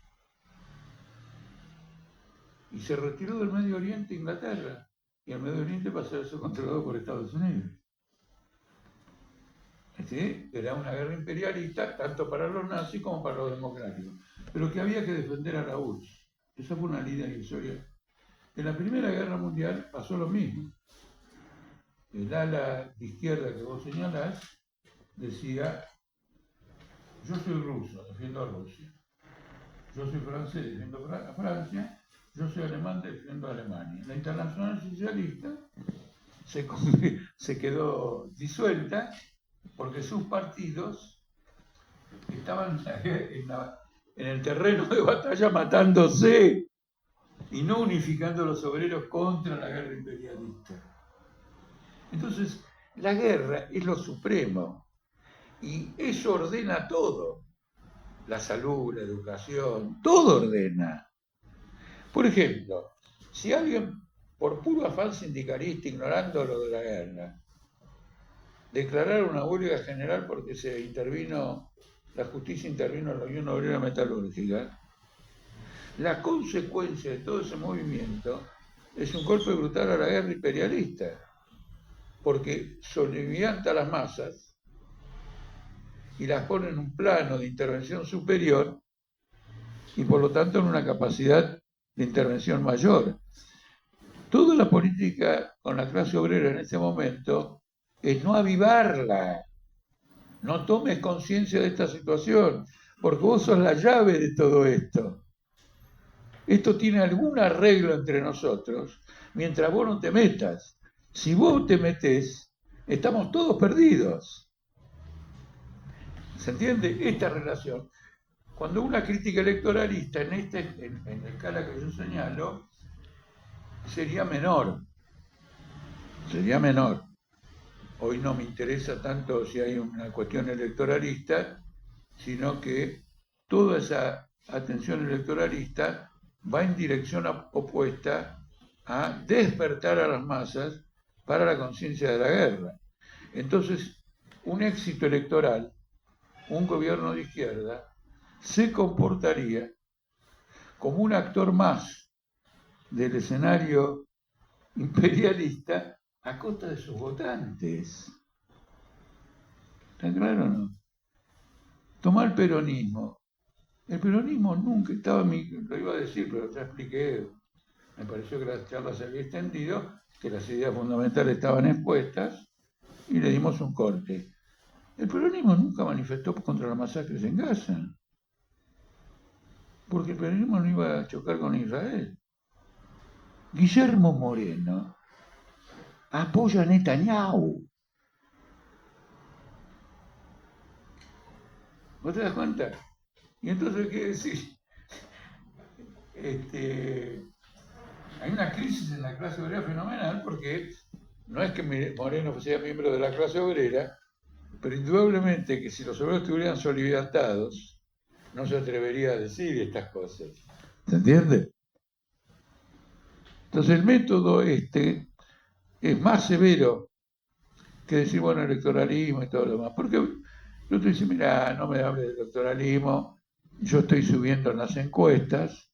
Y se retiró del Medio Oriente Inglaterra, y el Medio Oriente pasó a ser controlado por Estados Unidos. Era una guerra imperialista, tanto para los nazis como para los democráticos, pero que había que defender a la URSS. Esa fue una línea divisoria. En la Primera Guerra Mundial pasó lo mismo. El ala de izquierda que vos señalás decía: yo soy ruso, defiendo a Rusia. Yo soy francés, defiendo a Francia. Yo soy alemán, defiendo a Alemania. La Internacional Socialista se quedó disuelta porque sus partidos estaban en el terreno de batalla matándose y no unificando a los obreros contra la guerra imperialista. Entonces, la guerra es lo supremo y eso ordena todo. La salud, la educación, todo ordena. Por ejemplo, si alguien, por puro afán sindicalista, ignorando lo de la guerra, declarara una huelga general porque la justicia intervino en la Unión Obrera Metalúrgica, la consecuencia de todo ese movimiento es un golpe brutal a la guerra imperialista, porque solivianta a las masas y las pone en un plano de intervención superior y por lo tanto en una capacidad de intervención mayor. Toda la política con la clase obrera en este momento es no avivarla, no tomes conciencia de esta situación, porque vos sos la llave de todo esto. Esto tiene algún arreglo entre nosotros, mientras vos no te metas. Si vos te metés, estamos todos perdidos. ¿Se entiende? Esta relación. Cuando una crítica electoralista en la escala que yo señalo, sería menor. Sería menor. Hoy no me interesa tanto si hay una cuestión electoralista, sino que toda esa atención electoralista va en dirección opuesta a despertar a las masas para la conciencia de la guerra. Entonces, un éxito electoral, un gobierno de izquierda, se comportaría como un actor más del escenario imperialista a costa de sus votantes. ¿Está claro o no? Tomar el peronismo. El peronismo nunca estaba lo iba a decir, pero ya expliqué, me pareció que la charla se había extendido, que las ideas fundamentales estaban expuestas y le dimos un corte. El peronismo nunca manifestó contra las masacres en Gaza, porque el peronismo no iba a chocar con Israel. Guillermo Moreno apoya a Netanyahu. ¿Vos te das cuenta? Y entonces, ¿qué decir? Hay una crisis en la clase obrera fenomenal porque no es que Moreno sea miembro de la clase obrera, pero indudablemente que si los obreros estuvieran soliviantados, no se atrevería a decir estas cosas. ¿Se entiende? Entonces el método es más severo que decir, bueno, electoralismo y todo lo demás. Porque el otro dice, mira, no me hables de electoralismo, yo estoy subiendo en las encuestas,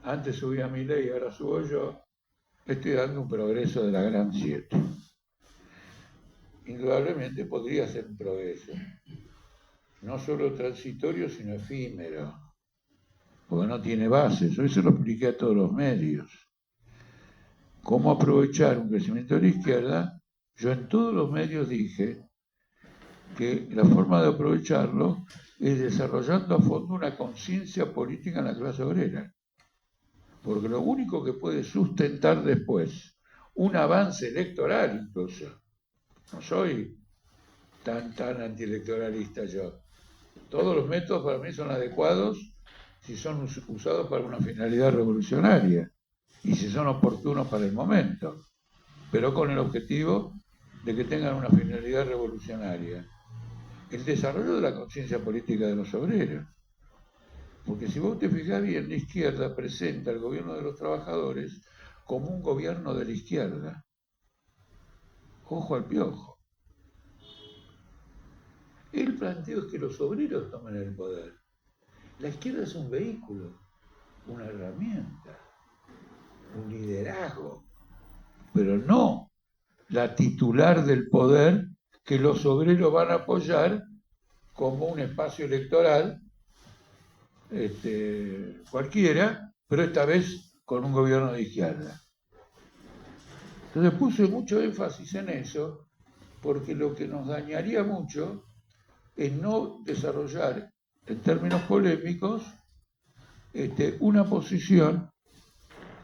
antes subía Milei, ahora subo yo, estoy dando un progreso de la gran 7. Indudablemente podría ser un progreso, no solo transitorio, sino efímero, porque no tiene bases. Eso lo expliqué a todos los medios. ¿Cómo aprovechar un crecimiento de la izquierda? Yo en todos los medios dije que la forma de aprovecharlo es desarrollando a fondo una conciencia política en la clase obrera. Porque lo único que puede sustentar después un avance electoral incluso, no soy tan antielectoralista yo, todos los métodos para mí son adecuados si son usados para una finalidad revolucionaria y si son oportunos para el momento, pero con el objetivo de que tengan una finalidad revolucionaria. El desarrollo de la conciencia política de los obreros. Porque si vos te fijás bien, la izquierda presenta el gobierno de los trabajadores como un gobierno de la izquierda. Ojo al piojo. El planteo es que los obreros tomen el poder. La izquierda es un vehículo, una herramienta, un liderazgo, pero no la titular del poder que los obreros van a apoyar como un espacio electoral cualquiera, pero esta vez con un gobierno de izquierda. Entonces puse mucho énfasis en eso, porque lo que nos dañaría mucho es no desarrollar, en términos polémicos, una posición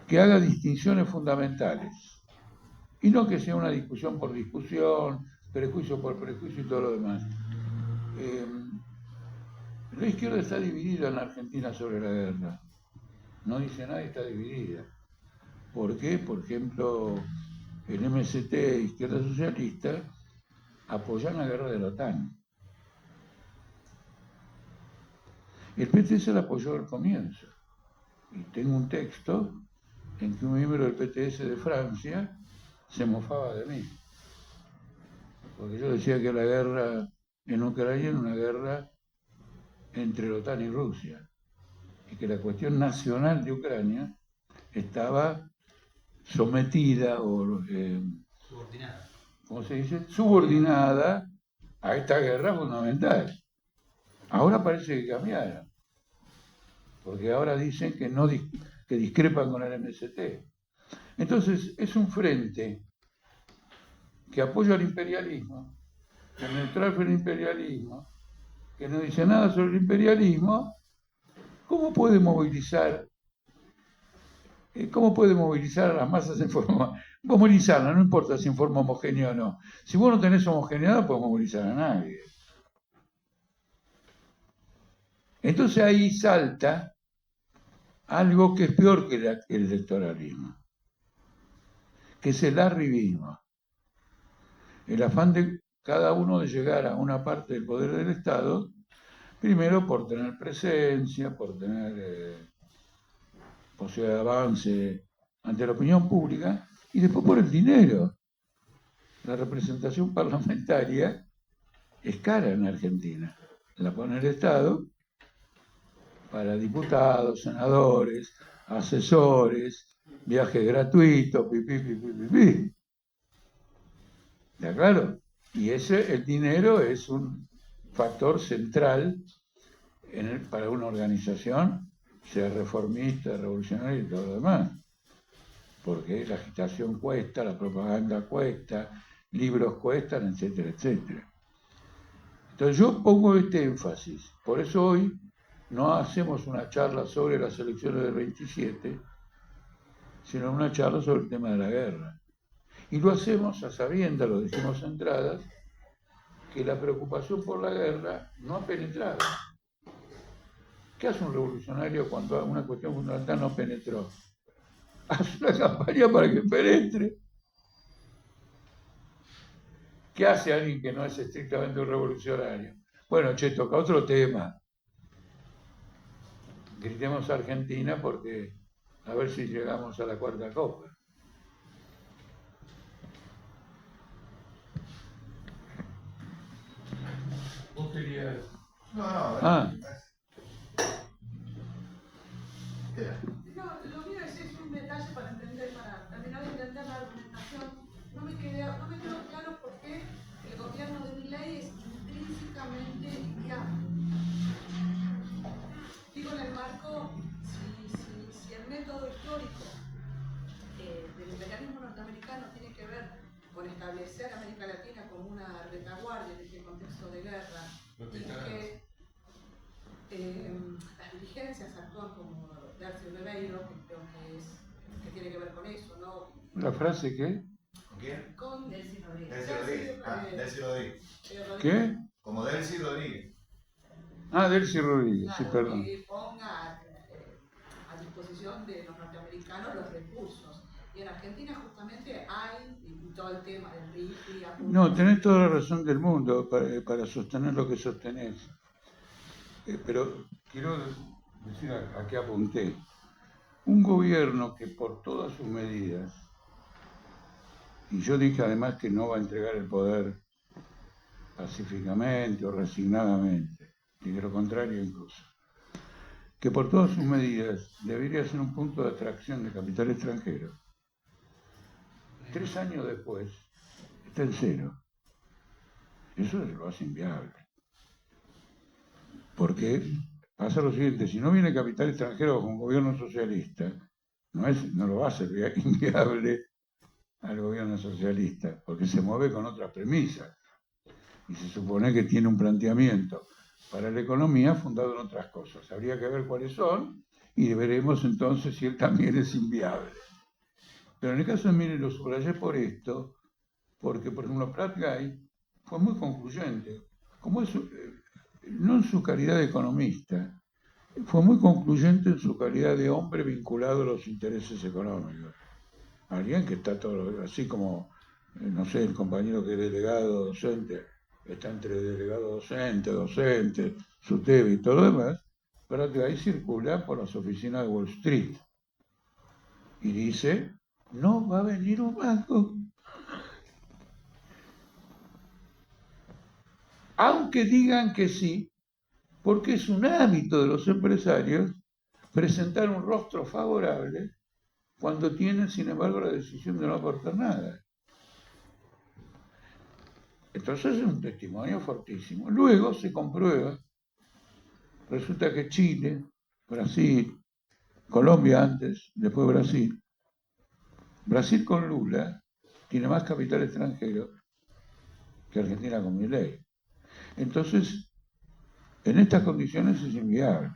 que haga distinciones fundamentales, y no que sea una discusión por discusión, prejuicio por prejuicio y todo lo demás. La izquierda está dividida en la Argentina sobre la guerra. No dice nadie, está dividida. ¿Por qué? Por ejemplo, el MST, Izquierda Socialista, apoyan la guerra de la OTAN. El PTS la apoyó al comienzo. Y tengo un texto en que un miembro del PTS de Francia se mofaba de mí. Porque yo decía que la guerra en Ucrania era una guerra entre la OTAN y Rusia. Y que la cuestión nacional de Ucrania estaba sometida o, Subordinada. ¿cómo se dice? Subordinada a esta guerra fundamental. Ahora parece que cambiaron, porque ahora dicen que, no, que discrepan con el MST. Entonces es un frente que apoya al imperialismo, que es neutral frente al imperialismo, que no dice nada sobre el imperialismo. ¿Cómo puede movilizar a las masas en forma... Movilizarla, no importa si en forma homogénea o no. Si vos no tenés homogeneidad, no podés movilizar a nadie. Entonces ahí salta algo que es peor que el electoralismo, que es el arribismo. El afán de cada uno de llegar a una parte del poder del Estado, primero por tener presencia, por tener posibilidad de avance ante la opinión pública, y después por el dinero. La representación parlamentaria es cara en Argentina. La pone el Estado para diputados, senadores, asesores, viajes gratuitos, ¿Está claro? Y el dinero es un factor central para una organización, sea reformista, revolucionaria y todo lo demás. Porque la agitación cuesta, la propaganda cuesta, libros cuestan, etcétera, etcétera. Entonces yo pongo este énfasis. Por eso hoy no hacemos una charla sobre las elecciones del 27, sino una charla sobre el tema de la guerra. Y lo hacemos a sabiendas, lo decimos entradas, que la preocupación por la guerra no ha penetrado. ¿Qué hace un revolucionario cuando una cuestión fundamental no penetró? Hace una campaña para que penetre. ¿Qué hace alguien que no es estrictamente un revolucionario? Bueno, toca otro tema. Gritemos Argentina porque a ver si llegamos a la cuarta copa. ¿Vos querías? No. No, lo mío es un detalle para entender, para terminar de entender la argumentación. No me quedó claro por qué el gobierno de Milei es intrínsecamente inviable. Digo en el marco, si el método histórico del imperialismo norteamericano tiene que ver con establecer a América Latina como una retaguardia en este contexto de guerra, y que las dirigencias actúan como Darcy Ribeiro, que creo que tiene que ver con eso, ¿no? ¿La frase qué? ¿Con quién? Con Delcy Rodríguez. Delcy Rodríguez. ¿Qué? Como Delcy Rodríguez. Delcy Rodríguez, claro, sí, perdón. Que ponga a disposición de los norteamericanos los recursos. Y en Argentina justamente hay todo el tema del RIFI. No, tenés toda la razón del mundo para sostener lo que sostenés. Pero quiero decir a qué apunté. Un gobierno que por todas sus medidas, y yo dije además que no va a entregar el poder pacíficamente o resignadamente, y de lo contrario incluso, que por todas sus medidas debería ser un punto de atracción de capital extranjero. 3 años después está en cero. Eso lo hace inviable. Porque pasa lo siguiente, si no viene capital extranjero con un gobierno socialista, no lo va a hacer inviable al gobierno socialista, porque se mueve con otras premisas. Y se supone que tiene un planteamiento para la economía fundado en otras cosas. Habría que ver cuáles son y veremos entonces si él también es inviable. Pero en el caso de Milei lo subrayé por esto, porque por ejemplo Prat Gay fue muy concluyente. Como es, no en su calidad de economista, fue muy concluyente en su calidad de hombre vinculado a los intereses económicos. Alguien que está todo, así como, no sé, el compañero que es delegado docente, está entre delegado docente, SUTEB y todo lo demás, pero que ahí circula por las oficinas de Wall Street y dice, no va a venir un banco. Aunque digan que sí, porque es un hábito de los empresarios presentar un rostro favorable cuando tienen, sin embargo, la decisión de no aportar nada. Entonces es un testimonio fortísimo. Luego se comprueba, resulta que Chile, Brasil, Colombia antes, después Brasil, Brasil con Lula tiene más capital extranjero que Argentina con Milei. Entonces, en estas condiciones es inviable.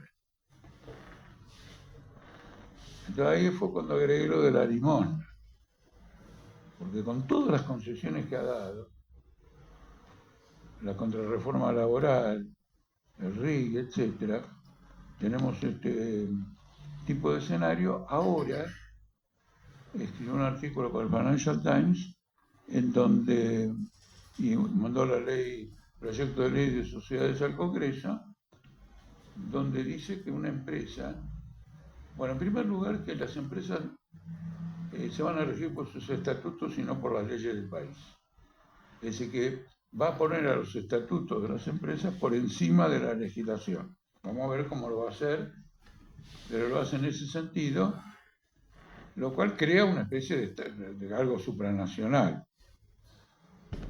Entonces ahí fue cuando agregué lo de la limón, porque con todas las concesiones que ha dado, la contrarreforma laboral, el RIG, etcétera, tenemos este tipo de escenario. Ahora escribió un artículo para el Financial Times en donde, y mandó la ley, proyecto de ley de sociedades al Congreso, donde dice que una empresa, bueno, en primer lugar que las empresas se van a regir por sus estatutos y no por las leyes del país. Es decir, que va a poner a los estatutos de las empresas por encima de la legislación. Vamos a ver cómo lo va a hacer, pero lo hace en ese sentido, lo cual crea una especie de algo supranacional.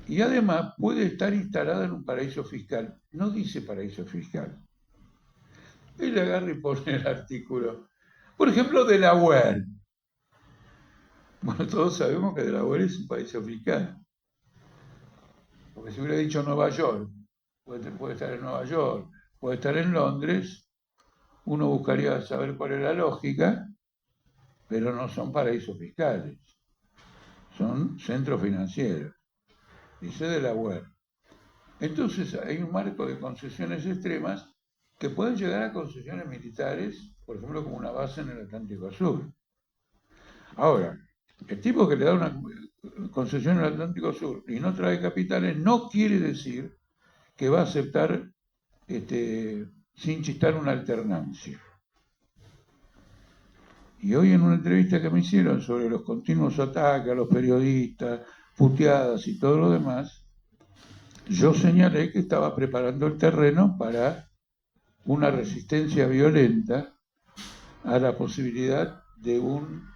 Y además puede estar instalada en un paraíso fiscal. No dice paraíso fiscal. Él agarra y pone el artículo. Por ejemplo, Delaware. Bueno, todos sabemos que Delaware es un paraíso fiscal. Porque si hubiera dicho Nueva York, puede estar en Nueva York, puede estar en Londres, uno buscaría saber cuál es la lógica, pero no son paraísos fiscales, son centros financieros. Dice Delaware. Entonces hay un marco de concesiones extremas que pueden llegar a concesiones militares, por ejemplo, como una base en el Atlántico Sur. Ahora, el tipo que le da una concesión en el Atlántico Sur y no trae capitales no quiere decir que va a aceptar sin chistar una alternancia. Y hoy en una entrevista que me hicieron sobre los continuos ataques a los periodistas, puteadas y todo lo demás, yo señalé que estaba preparando el terreno para una resistencia violenta a la posibilidad de un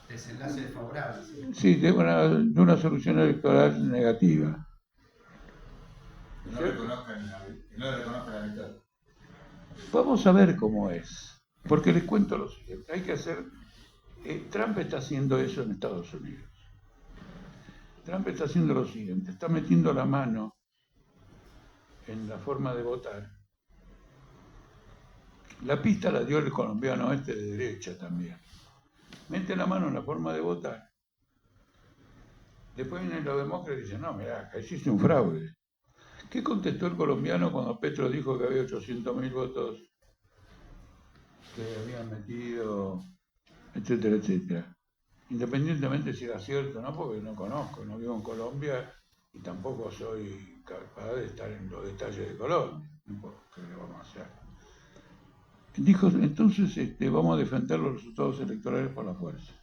desenlace desfavorable. Sí, de una solución electoral negativa. Que no reconozcan la mitad. Vamos a ver cómo es, porque les cuento lo siguiente, hay que hacer, Trump está haciendo eso en Estados Unidos. Trump está haciendo lo siguiente, está metiendo la mano en la forma de votar. La pista la dio el colombiano de derecha también. Mete la mano en la forma de votar. Después vienen los demócratas y dicen, no, mirá, acá hiciste un fraude. ¿Qué contestó el colombiano cuando Petro dijo que había 800.000 votos que habían metido, etcétera, etcétera? Independientemente si era cierto o no, porque no conozco, no vivo en Colombia y tampoco soy capaz de estar en los detalles de Colombia. No importa, ¿qué le vamos a hacer? Dijo, entonces vamos a defender los resultados electorales por la fuerza.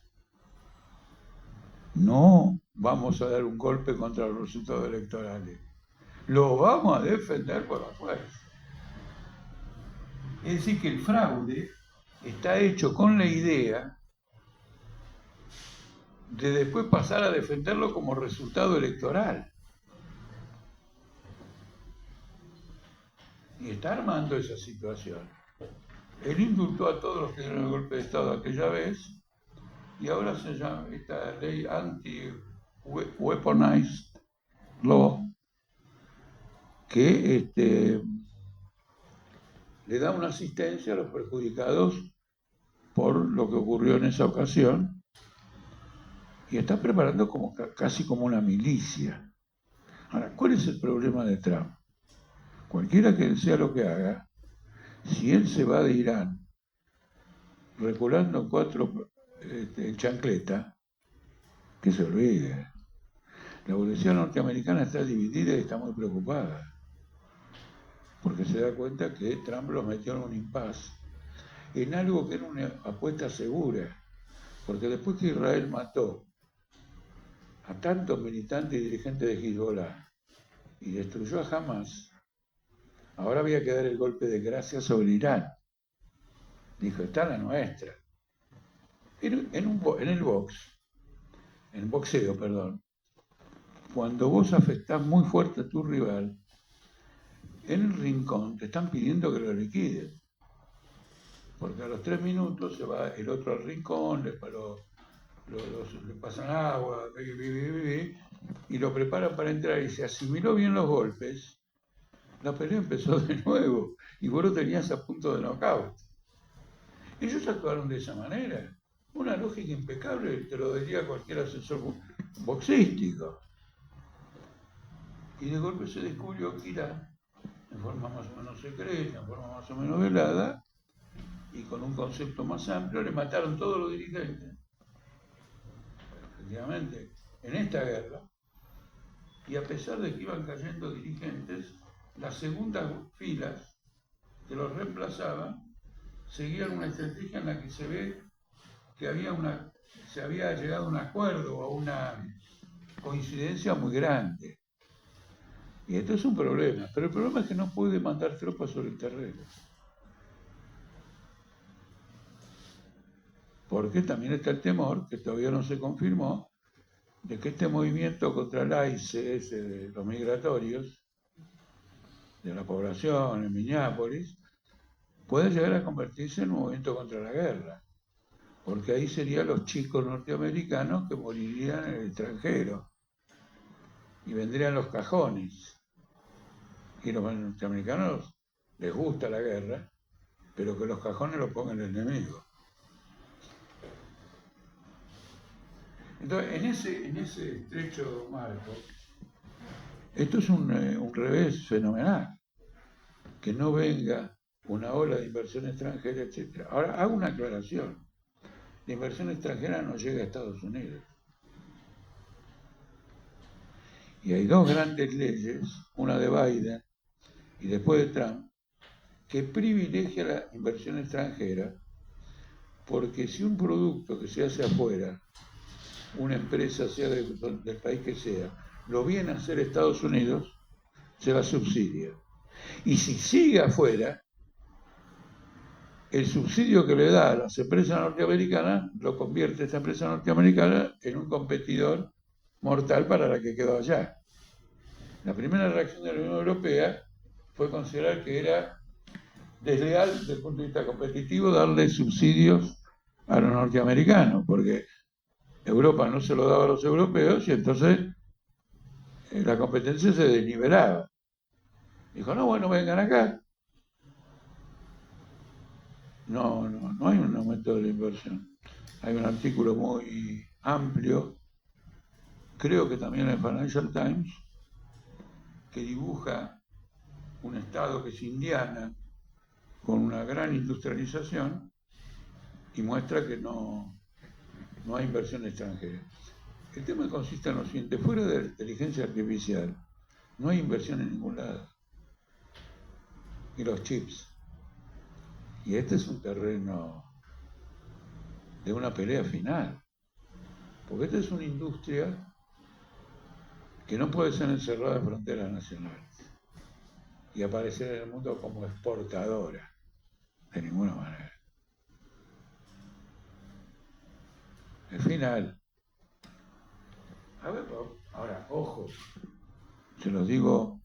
No vamos a dar un golpe contra los resultados electorales. Lo vamos a defender por la fuerza. Es decir, que el fraude está hecho con la idea de después pasar a defenderlo como resultado electoral. Y está armando esa situación. Él indultó a todos los que dieron el golpe de Estado aquella vez y ahora se llama esta ley anti-weaponized law que le da una asistencia a los perjudicados por lo que ocurrió en esa ocasión y está preparando casi como una milicia. Ahora, ¿cuál es el problema de Trump? Cualquiera que sea lo que haga, si él se va de Irán reculando 4 en chancleta, que se olvide. La burguesía norteamericana está dividida y está muy preocupada, porque se da cuenta que Trump los metió en un impasse, en algo que era una apuesta segura, porque después que Israel mató a tantos militantes y dirigentes de Hezbollah y destruyó a Hamas, ahora había que dar el golpe de gracia sobre Irán. Dijo, está la nuestra. En el boxeo, cuando vos afectás muy fuerte a tu rival, en el rincón te están pidiendo que lo liquides. Porque a los 3 minutos se va el otro al rincón, le pasan agua, y lo preparan para entrar, y se asimiló bien los golpes. La pelea empezó de nuevo, y vos lo tenías a punto de knockout. Ellos actuaron de esa manera. Una lógica impecable, te lo diría cualquier asesor boxístico. Y de golpe se descubrió que Irán, en forma más o menos secreta, en forma más o menos velada, y con un concepto más amplio, le mataron todos los dirigentes. Efectivamente, en esta guerra, y a pesar de que iban cayendo dirigentes, las segundas filas que los reemplazaban seguían una estrategia en la que se ve que se había llegado a un acuerdo o a una coincidencia muy grande. Y esto es un problema, pero el problema es que no puede mandar tropas sobre el terreno. Porque también está el temor, que todavía no se confirmó, de que este movimiento contra el ICE, de los migratorios, de la población en Minneapolis, puede llegar a convertirse en un movimiento contra la guerra. Porque ahí serían los chicos norteamericanos que morirían en el extranjero. Y vendrían los cajones. Y los norteamericanos les gusta la guerra, pero que los cajones los ponga el enemigo. Entonces, en ese estrecho marco, esto es un revés fenomenal. Que no venga una ola de inversión extranjera, etc. Ahora, hago una aclaración. La inversión extranjera no llega a Estados Unidos. Y hay 2 grandes leyes, una de Biden y después de Trump, que privilegia la inversión extranjera, porque si un producto que se hace afuera, una empresa, sea del país que sea, lo viene a hacer Estados Unidos, se la subsidia. Y si sigue afuera, el subsidio que le da a las empresas norteamericanas lo convierte esta empresa norteamericana en un competidor mortal para la que quedó allá. La primera reacción de la Unión Europea fue considerar que era desleal desde el punto de vista competitivo darle subsidios a los norteamericanos, porque Europa no se lo daba a los europeos y entonces la competencia se desnivelaba. Dijo, no, bueno, vengan acá. No hay un aumento de la inversión. Hay un artículo muy amplio, creo que también en el Financial Times, que dibuja un estado que es Indiana, con una gran industrialización, y muestra que no hay inversión extranjera. El tema consiste en lo siguiente: fuera de la inteligencia artificial, no hay inversión en ningún lado. Y los chips. Y este es un terreno de una pelea final. Porque esta es una industria que no puede ser encerrada en fronteras nacionales y aparecer en el mundo como exportadora, de ninguna manera. El final. A ver, ahora, ojo, se los digo,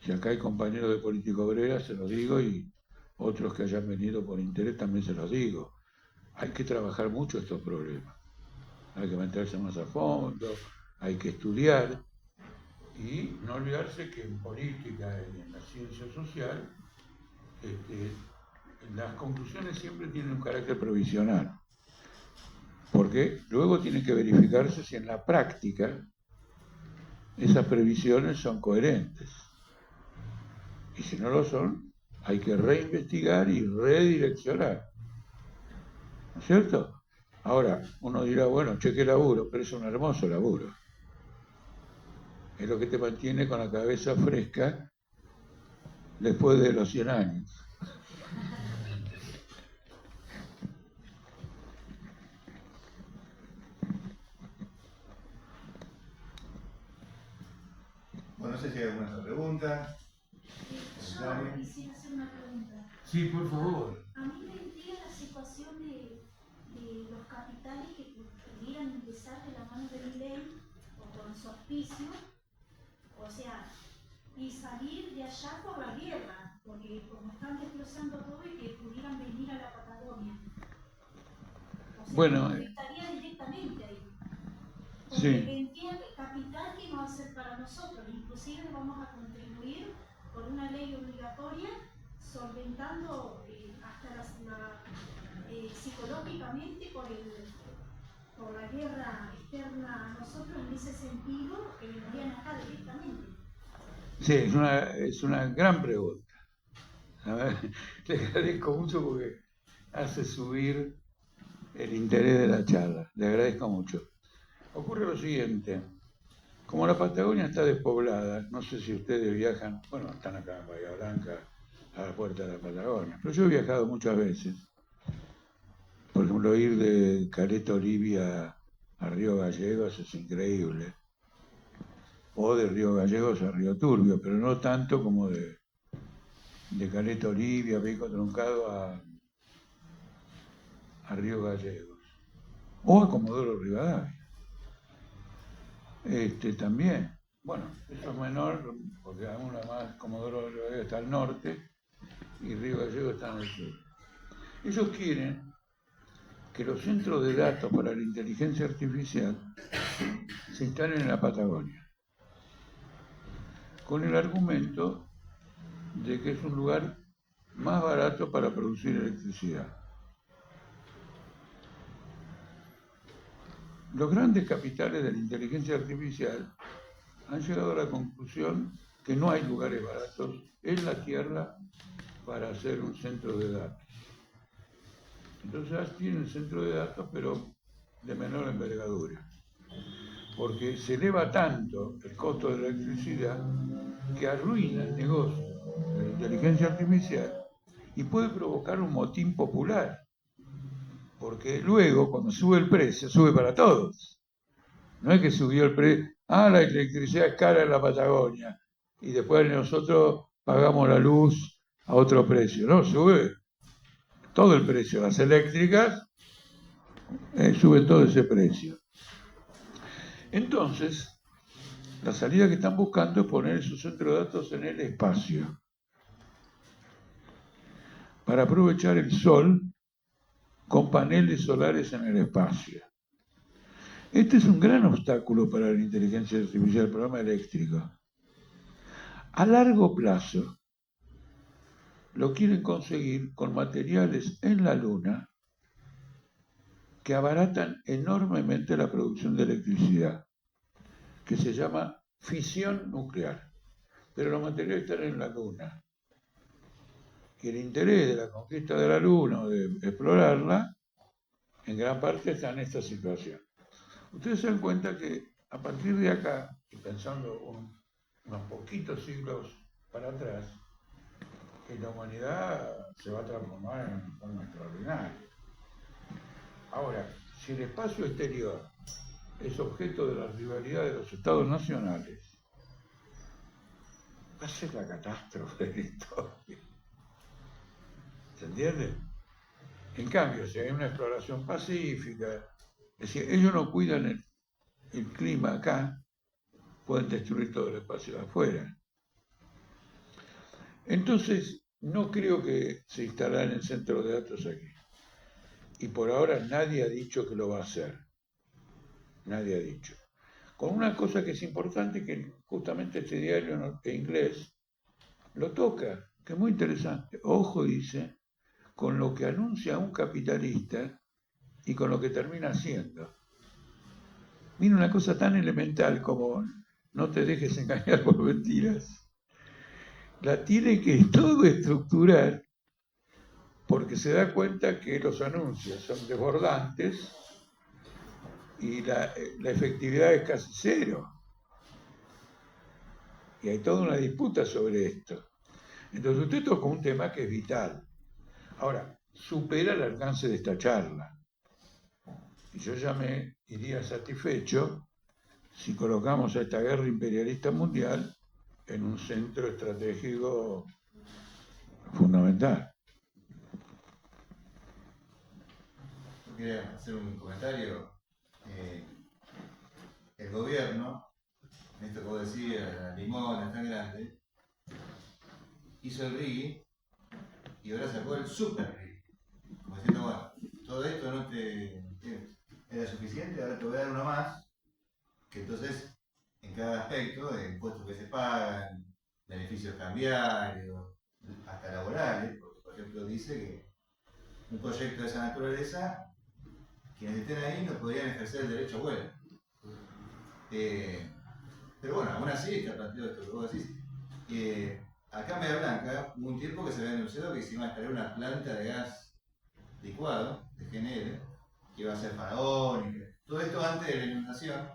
si acá hay compañeros de Política Obrera, se los digo, y otros que hayan venido por interés también se los digo. Hay que trabajar mucho estos problemas. Hay que meterse más a fondo, hay que estudiar y no olvidarse que en política y en la ciencia social las conclusiones siempre tienen un carácter provisional, porque luego tiene que verificarse si en la práctica esas previsiones son coherentes. Y si no lo son, hay que reinvestigar y redireccionar. ¿no es cierto? Ahora, uno dirá, bueno, che, qué laburo, pero es un hermoso laburo. Es lo que te mantiene con la cabeza fresca después de los 100 años. Bueno, no sé si hay alguna otra pregunta. Yo quisiera hacer una pregunta. Sí, por favor. A mí me intriga la situación de los capitales que pudieran empezar de la mano de Milei o con su auspicio, o sea, y salir de allá por la guerra, porque como están desplazando todo y que pudieran venir a la Patagonia. O sea, Bueno, afectaría directamente ahí. Porque sí. entiende el capital que no va a ser para nosotros, inclusive vamos a contribuir con una ley obligatoria solventando hasta psicológicamente por la guerra externa a nosotros en ese sentido que vendrían acá directamente. Sí, es una gran pregunta. A ver, le agradezco mucho porque hace subir el interés de la charla. Le agradezco mucho. Ocurre lo siguiente. Como la Patagonia está despoblada, no sé si ustedes viajan, bueno, están acá en Bahía Blanca, a la puerta de la Patagonia, pero yo he viajado muchas veces. Por ejemplo, ir de Caleta Olivia a Río Gallegos es increíble. O de Río Gallegos a Río Turbio, pero no tanto como de Caleta Olivia, Pico Truncado a Río Gallegos. O a Comodoro Rivadavia. También. Bueno, eso es menor, porque aún más Comodoro Rivadavia está al norte y Río Gallegos está en el sur. Ellos quieren que los centros de datos para la inteligencia artificial se instalen en la Patagonia, con el argumento de que es un lugar más barato para producir electricidad. Los grandes capitales de la inteligencia artificial han llegado a la conclusión que no hay lugares baratos en la Tierra para hacer un centro de datos. Entonces tienen centro de datos, pero de menor envergadura, porque se eleva tanto el costo de la electricidad que arruina el negocio de la inteligencia artificial y puede provocar un motín popular, porque luego cuando sube el precio, sube para todos. No es que subió el precio, la electricidad es cara en la Patagonia y después nosotros pagamos la luz a otro precio. No, sube todo el precio. Las eléctricas sube todo ese precio. Entonces, la salida que están buscando es poner su centro de datos en el espacio para aprovechar el sol con paneles solares en el espacio. Este es un gran obstáculo para la inteligencia artificial, el programa eléctrico. A largo plazo, lo quieren conseguir con materiales en la Luna que abaratan enormemente la producción de electricidad, que se llama fisión nuclear. Pero los materiales están en la Luna. Y el interés de la conquista de la Luna o de explorarla, en gran parte está en esta situación. Ustedes se dan cuenta que a partir de acá, y pensando unos poquitos siglos para atrás, que la humanidad se va a transformar en una forma extraordinaria. Ahora, si el espacio exterior es objeto de la rivalidad de los estados nacionales, va a ser la catástrofe de la historia. ¿Se entiende? En cambio, si hay una exploración pacífica, es decir, ellos no cuidan el clima acá, pueden destruir todo el espacio de afuera. Entonces, no creo que se instalen en centro de datos aquí. Y por ahora nadie ha dicho que lo va a hacer. Nadie ha dicho. Con una cosa que es importante, que justamente este diario en inglés lo toca, que es muy interesante. Ojo, dice, con lo que anuncia un capitalista y con lo que termina haciendo. Mira, una cosa tan elemental como no te dejes engañar por mentiras. La tiene que todo estructurar porque se da cuenta que los anuncios son desbordantes y la efectividad es casi cero. Y hay toda una disputa sobre esto. Entonces usted toca un tema que es vital. Ahora, supera el alcance de esta charla. Y yo ya me iría satisfecho si colocamos a esta guerra imperialista mundial en un centro estratégico fundamental. Quería hacer un comentario. El gobierno, en esto que vos decías, la limona tan grande, hizo el RIGI y ahora sacó el super RIGI. Como diciendo, bueno, todo esto no te era suficiente, ahora te voy a dar uno más, que entonces en cada aspecto de impuestos que se pagan, beneficios cambiarios, hasta laborales, porque por ejemplo dice que un proyecto de esa naturaleza, quienes estén ahí no podrían ejercer el derecho a huelga. Pero bueno, aún así está planteado esto que vos decís. Acá en Bahía Blanca hubo un tiempo que se había anunciado que se iba a instalar una planta de gas licuado, de GNL, que iba a ser faraónica. Todo esto antes de la inundación.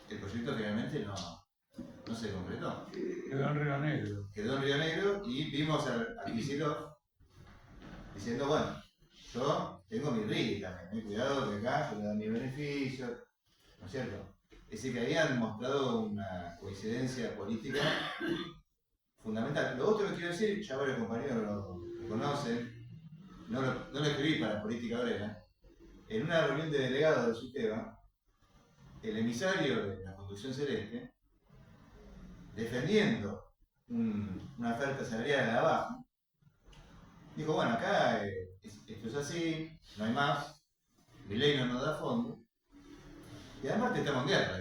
El proyecto finalmente no se concretó. Quedó en Río Negro. Quedó en Río Negro y vimos a Kicillof diciendo, bueno, yo tengo mi RIGI también, cuidado que acá yo le doy mi beneficio, ¿no es cierto? Es decir, que habían mostrado una coincidencia política fundamental. Lo otro que quiero decir, ya varios compañeros lo conocen, no lo escribí para Política Obrera, en una reunión de delegados de SUTEBA, el emisario de la Construcción Celeste, defendiendo una oferta salarial de abajo, dijo, bueno, acá esto es así, no hay más, Milei no nos da fondo, y además estamos en guerra.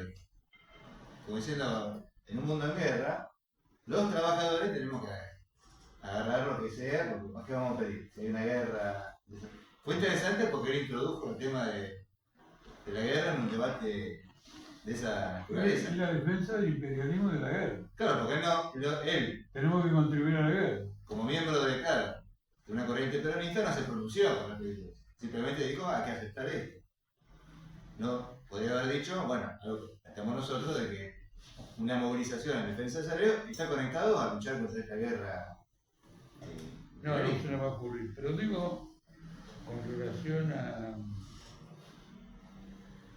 Como diciendo, en un mundo en guerra, los trabajadores tenemos que agarrar lo que sea, porque más que vamos a pedir. Si hay una guerra. Fue interesante porque él introdujo el tema de la guerra en un debate de esa naturaleza. Es la defensa del imperialismo de la guerra. Claro, porque él Tenemos que contribuir a la guerra. como miembro de una corriente peronista, no se pronunció con respecto a eso. Simplemente dijo, hay que aceptar esto. No, podría haber dicho, bueno, estamos nosotros de que una movilización en defensa del salario está conectado a luchar contra esta guerra. No se nos va a ocurrir. Pero digo, con relación a,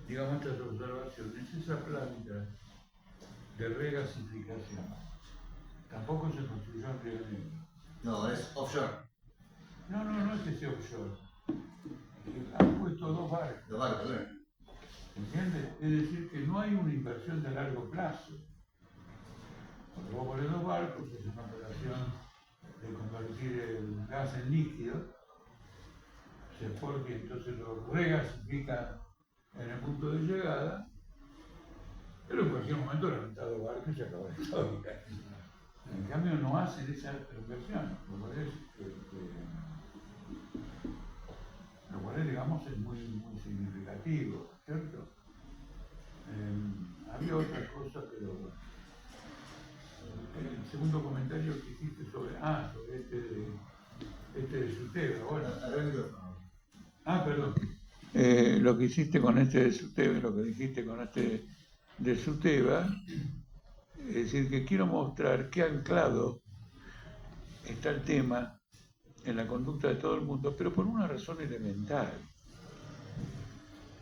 digamos, estas observaciones, esa planta de regasificación tampoco se construyó en Río Negro. No, es offshore. No es que sea offshore. Han puesto dos barcos. Los barcos, ¿eh? ¿Entiendes? Es decir, que no hay una inversión de largo plazo. Cuando vos pones dos barcos, es una operación de convertir el gas en líquido, se exporta y entonces lo regasifica en el punto de llegada, pero en cualquier momento la mitad de los barcos se acaba de historia. En cambio no hacen esa inversión, lo cual es, digamos, es muy significativo, ¿cierto? Había otra cosa, pero el segundo comentario que hiciste sobre este de SUTEBA, bueno. Perdón. Lo que hiciste con este de SUTEBA, lo que dijiste con este de SUTEBA, es decir, que quiero mostrar qué anclado está el tema en la conducta de todo el mundo, pero por una razón elemental.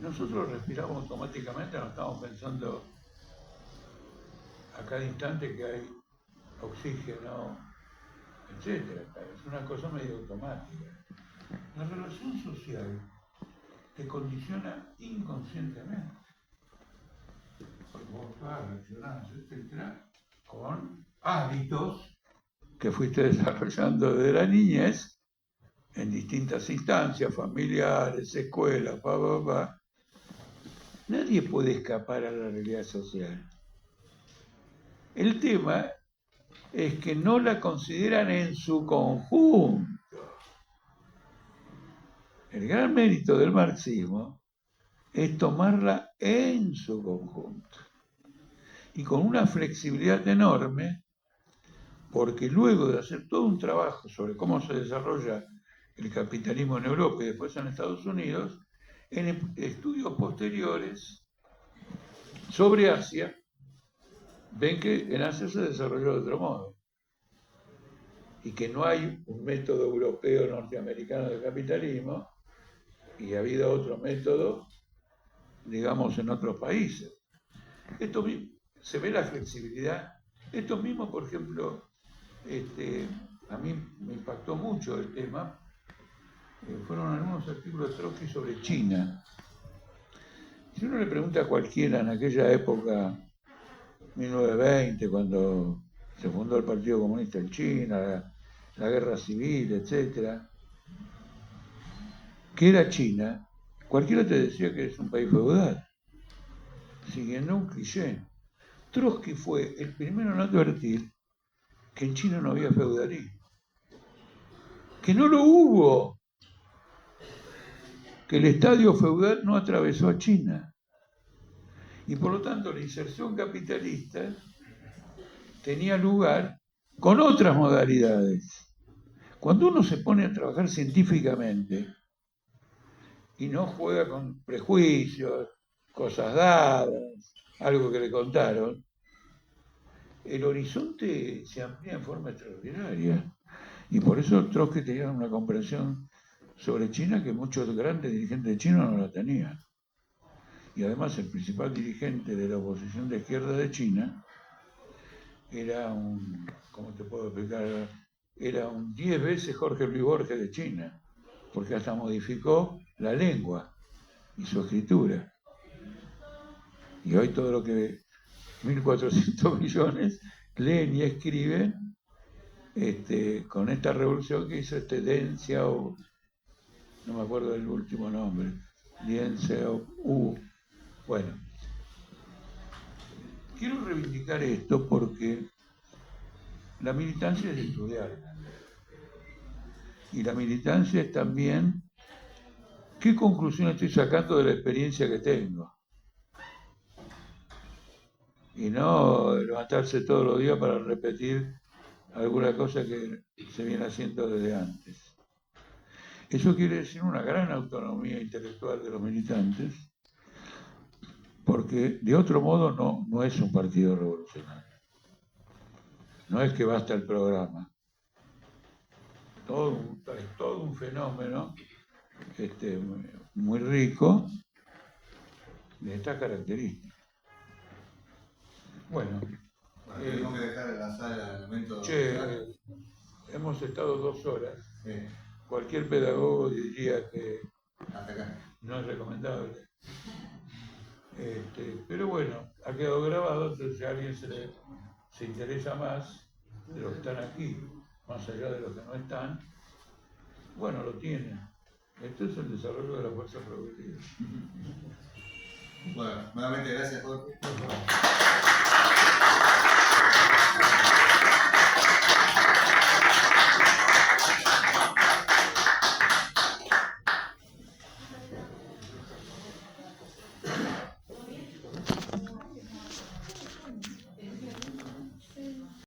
Nosotros respiramos automáticamente, no estamos pensando a cada instante que hay oxígeno, etc. Es una cosa medio automática. La relación social te condiciona inconscientemente. Porque vos reaccionás, etc., con hábitos que fuiste desarrollando desde la niñez en distintas instancias, familiares, escuelas, Nadie puede escapar a la realidad social. El tema es que no la consideran en su conjunto. El gran mérito del marxismo es tomarla en su conjunto y con una flexibilidad enorme porque luego de hacer todo un trabajo sobre cómo se desarrolla el capitalismo en Europa y después en Estados Unidos, en estudios posteriores sobre Asia, ven que en Asia se desarrolló de otro modo y que no hay un método europeo norteamericano de capitalismo y ha habido otro método, digamos, en otros países. Esto se ve la flexibilidad. Esto mismo, por ejemplo, a mí me impactó mucho el tema. Fueron algunos artículos de Trotsky sobre China. Si uno le pregunta a cualquiera en aquella época, 1920, cuando se fundó el Partido Comunista en China, la guerra civil, etc., ¿qué era China? Cualquiera te decía que es un país feudal, siguiendo un cliché. Trotsky fue el primero en advertir que en China no había feudalismo, que no lo hubo, que el estadio feudal no atravesó a China. Y por lo tanto la inserción capitalista tenía lugar con otras modalidades. Cuando uno se pone a trabajar científicamente y no juega con prejuicios, cosas dadas, algo que le contaron, el horizonte se amplía en forma extraordinaria. Y por eso Trotsky tenía una comprensión sobre China que muchos grandes dirigentes de China no la tenían. Y además el principal dirigente de la oposición de izquierda de China era un, ¿cómo te puedo explicar? Era un 10 veces Jorge Luis Borges de China, porque hasta modificó la lengua y su escritura. Y hoy todo lo que 1.400 millones leen y escriben con esta revolución que hizo Deng Xiaoping, no me acuerdo del último nombre, Deng Xiaoping. Bueno, quiero reivindicar esto porque la militancia es estudiar. Y la militancia es también qué conclusión estoy sacando de la experiencia que tengo. Y no levantarse todos los días para repetir alguna cosa que se viene haciendo desde antes. Eso quiere decir una gran autonomía intelectual de los militantes, porque de otro modo no es un partido revolucionario. No es que basta el programa. Es todo un fenómeno muy rico de estas características. Bueno. Tenemos que dejar en la sala el momento. Hemos estado 2 horas. Sí. Cualquier pedagogo diría que Hasta acá. no es recomendable. Pero bueno, ha quedado grabado, entonces si a alguien se interesa más de los que están aquí, más allá de los que no están, bueno, lo tienen. Esto es el desarrollo de la fuerza productiva. Bueno, nuevamente gracias, Jorge.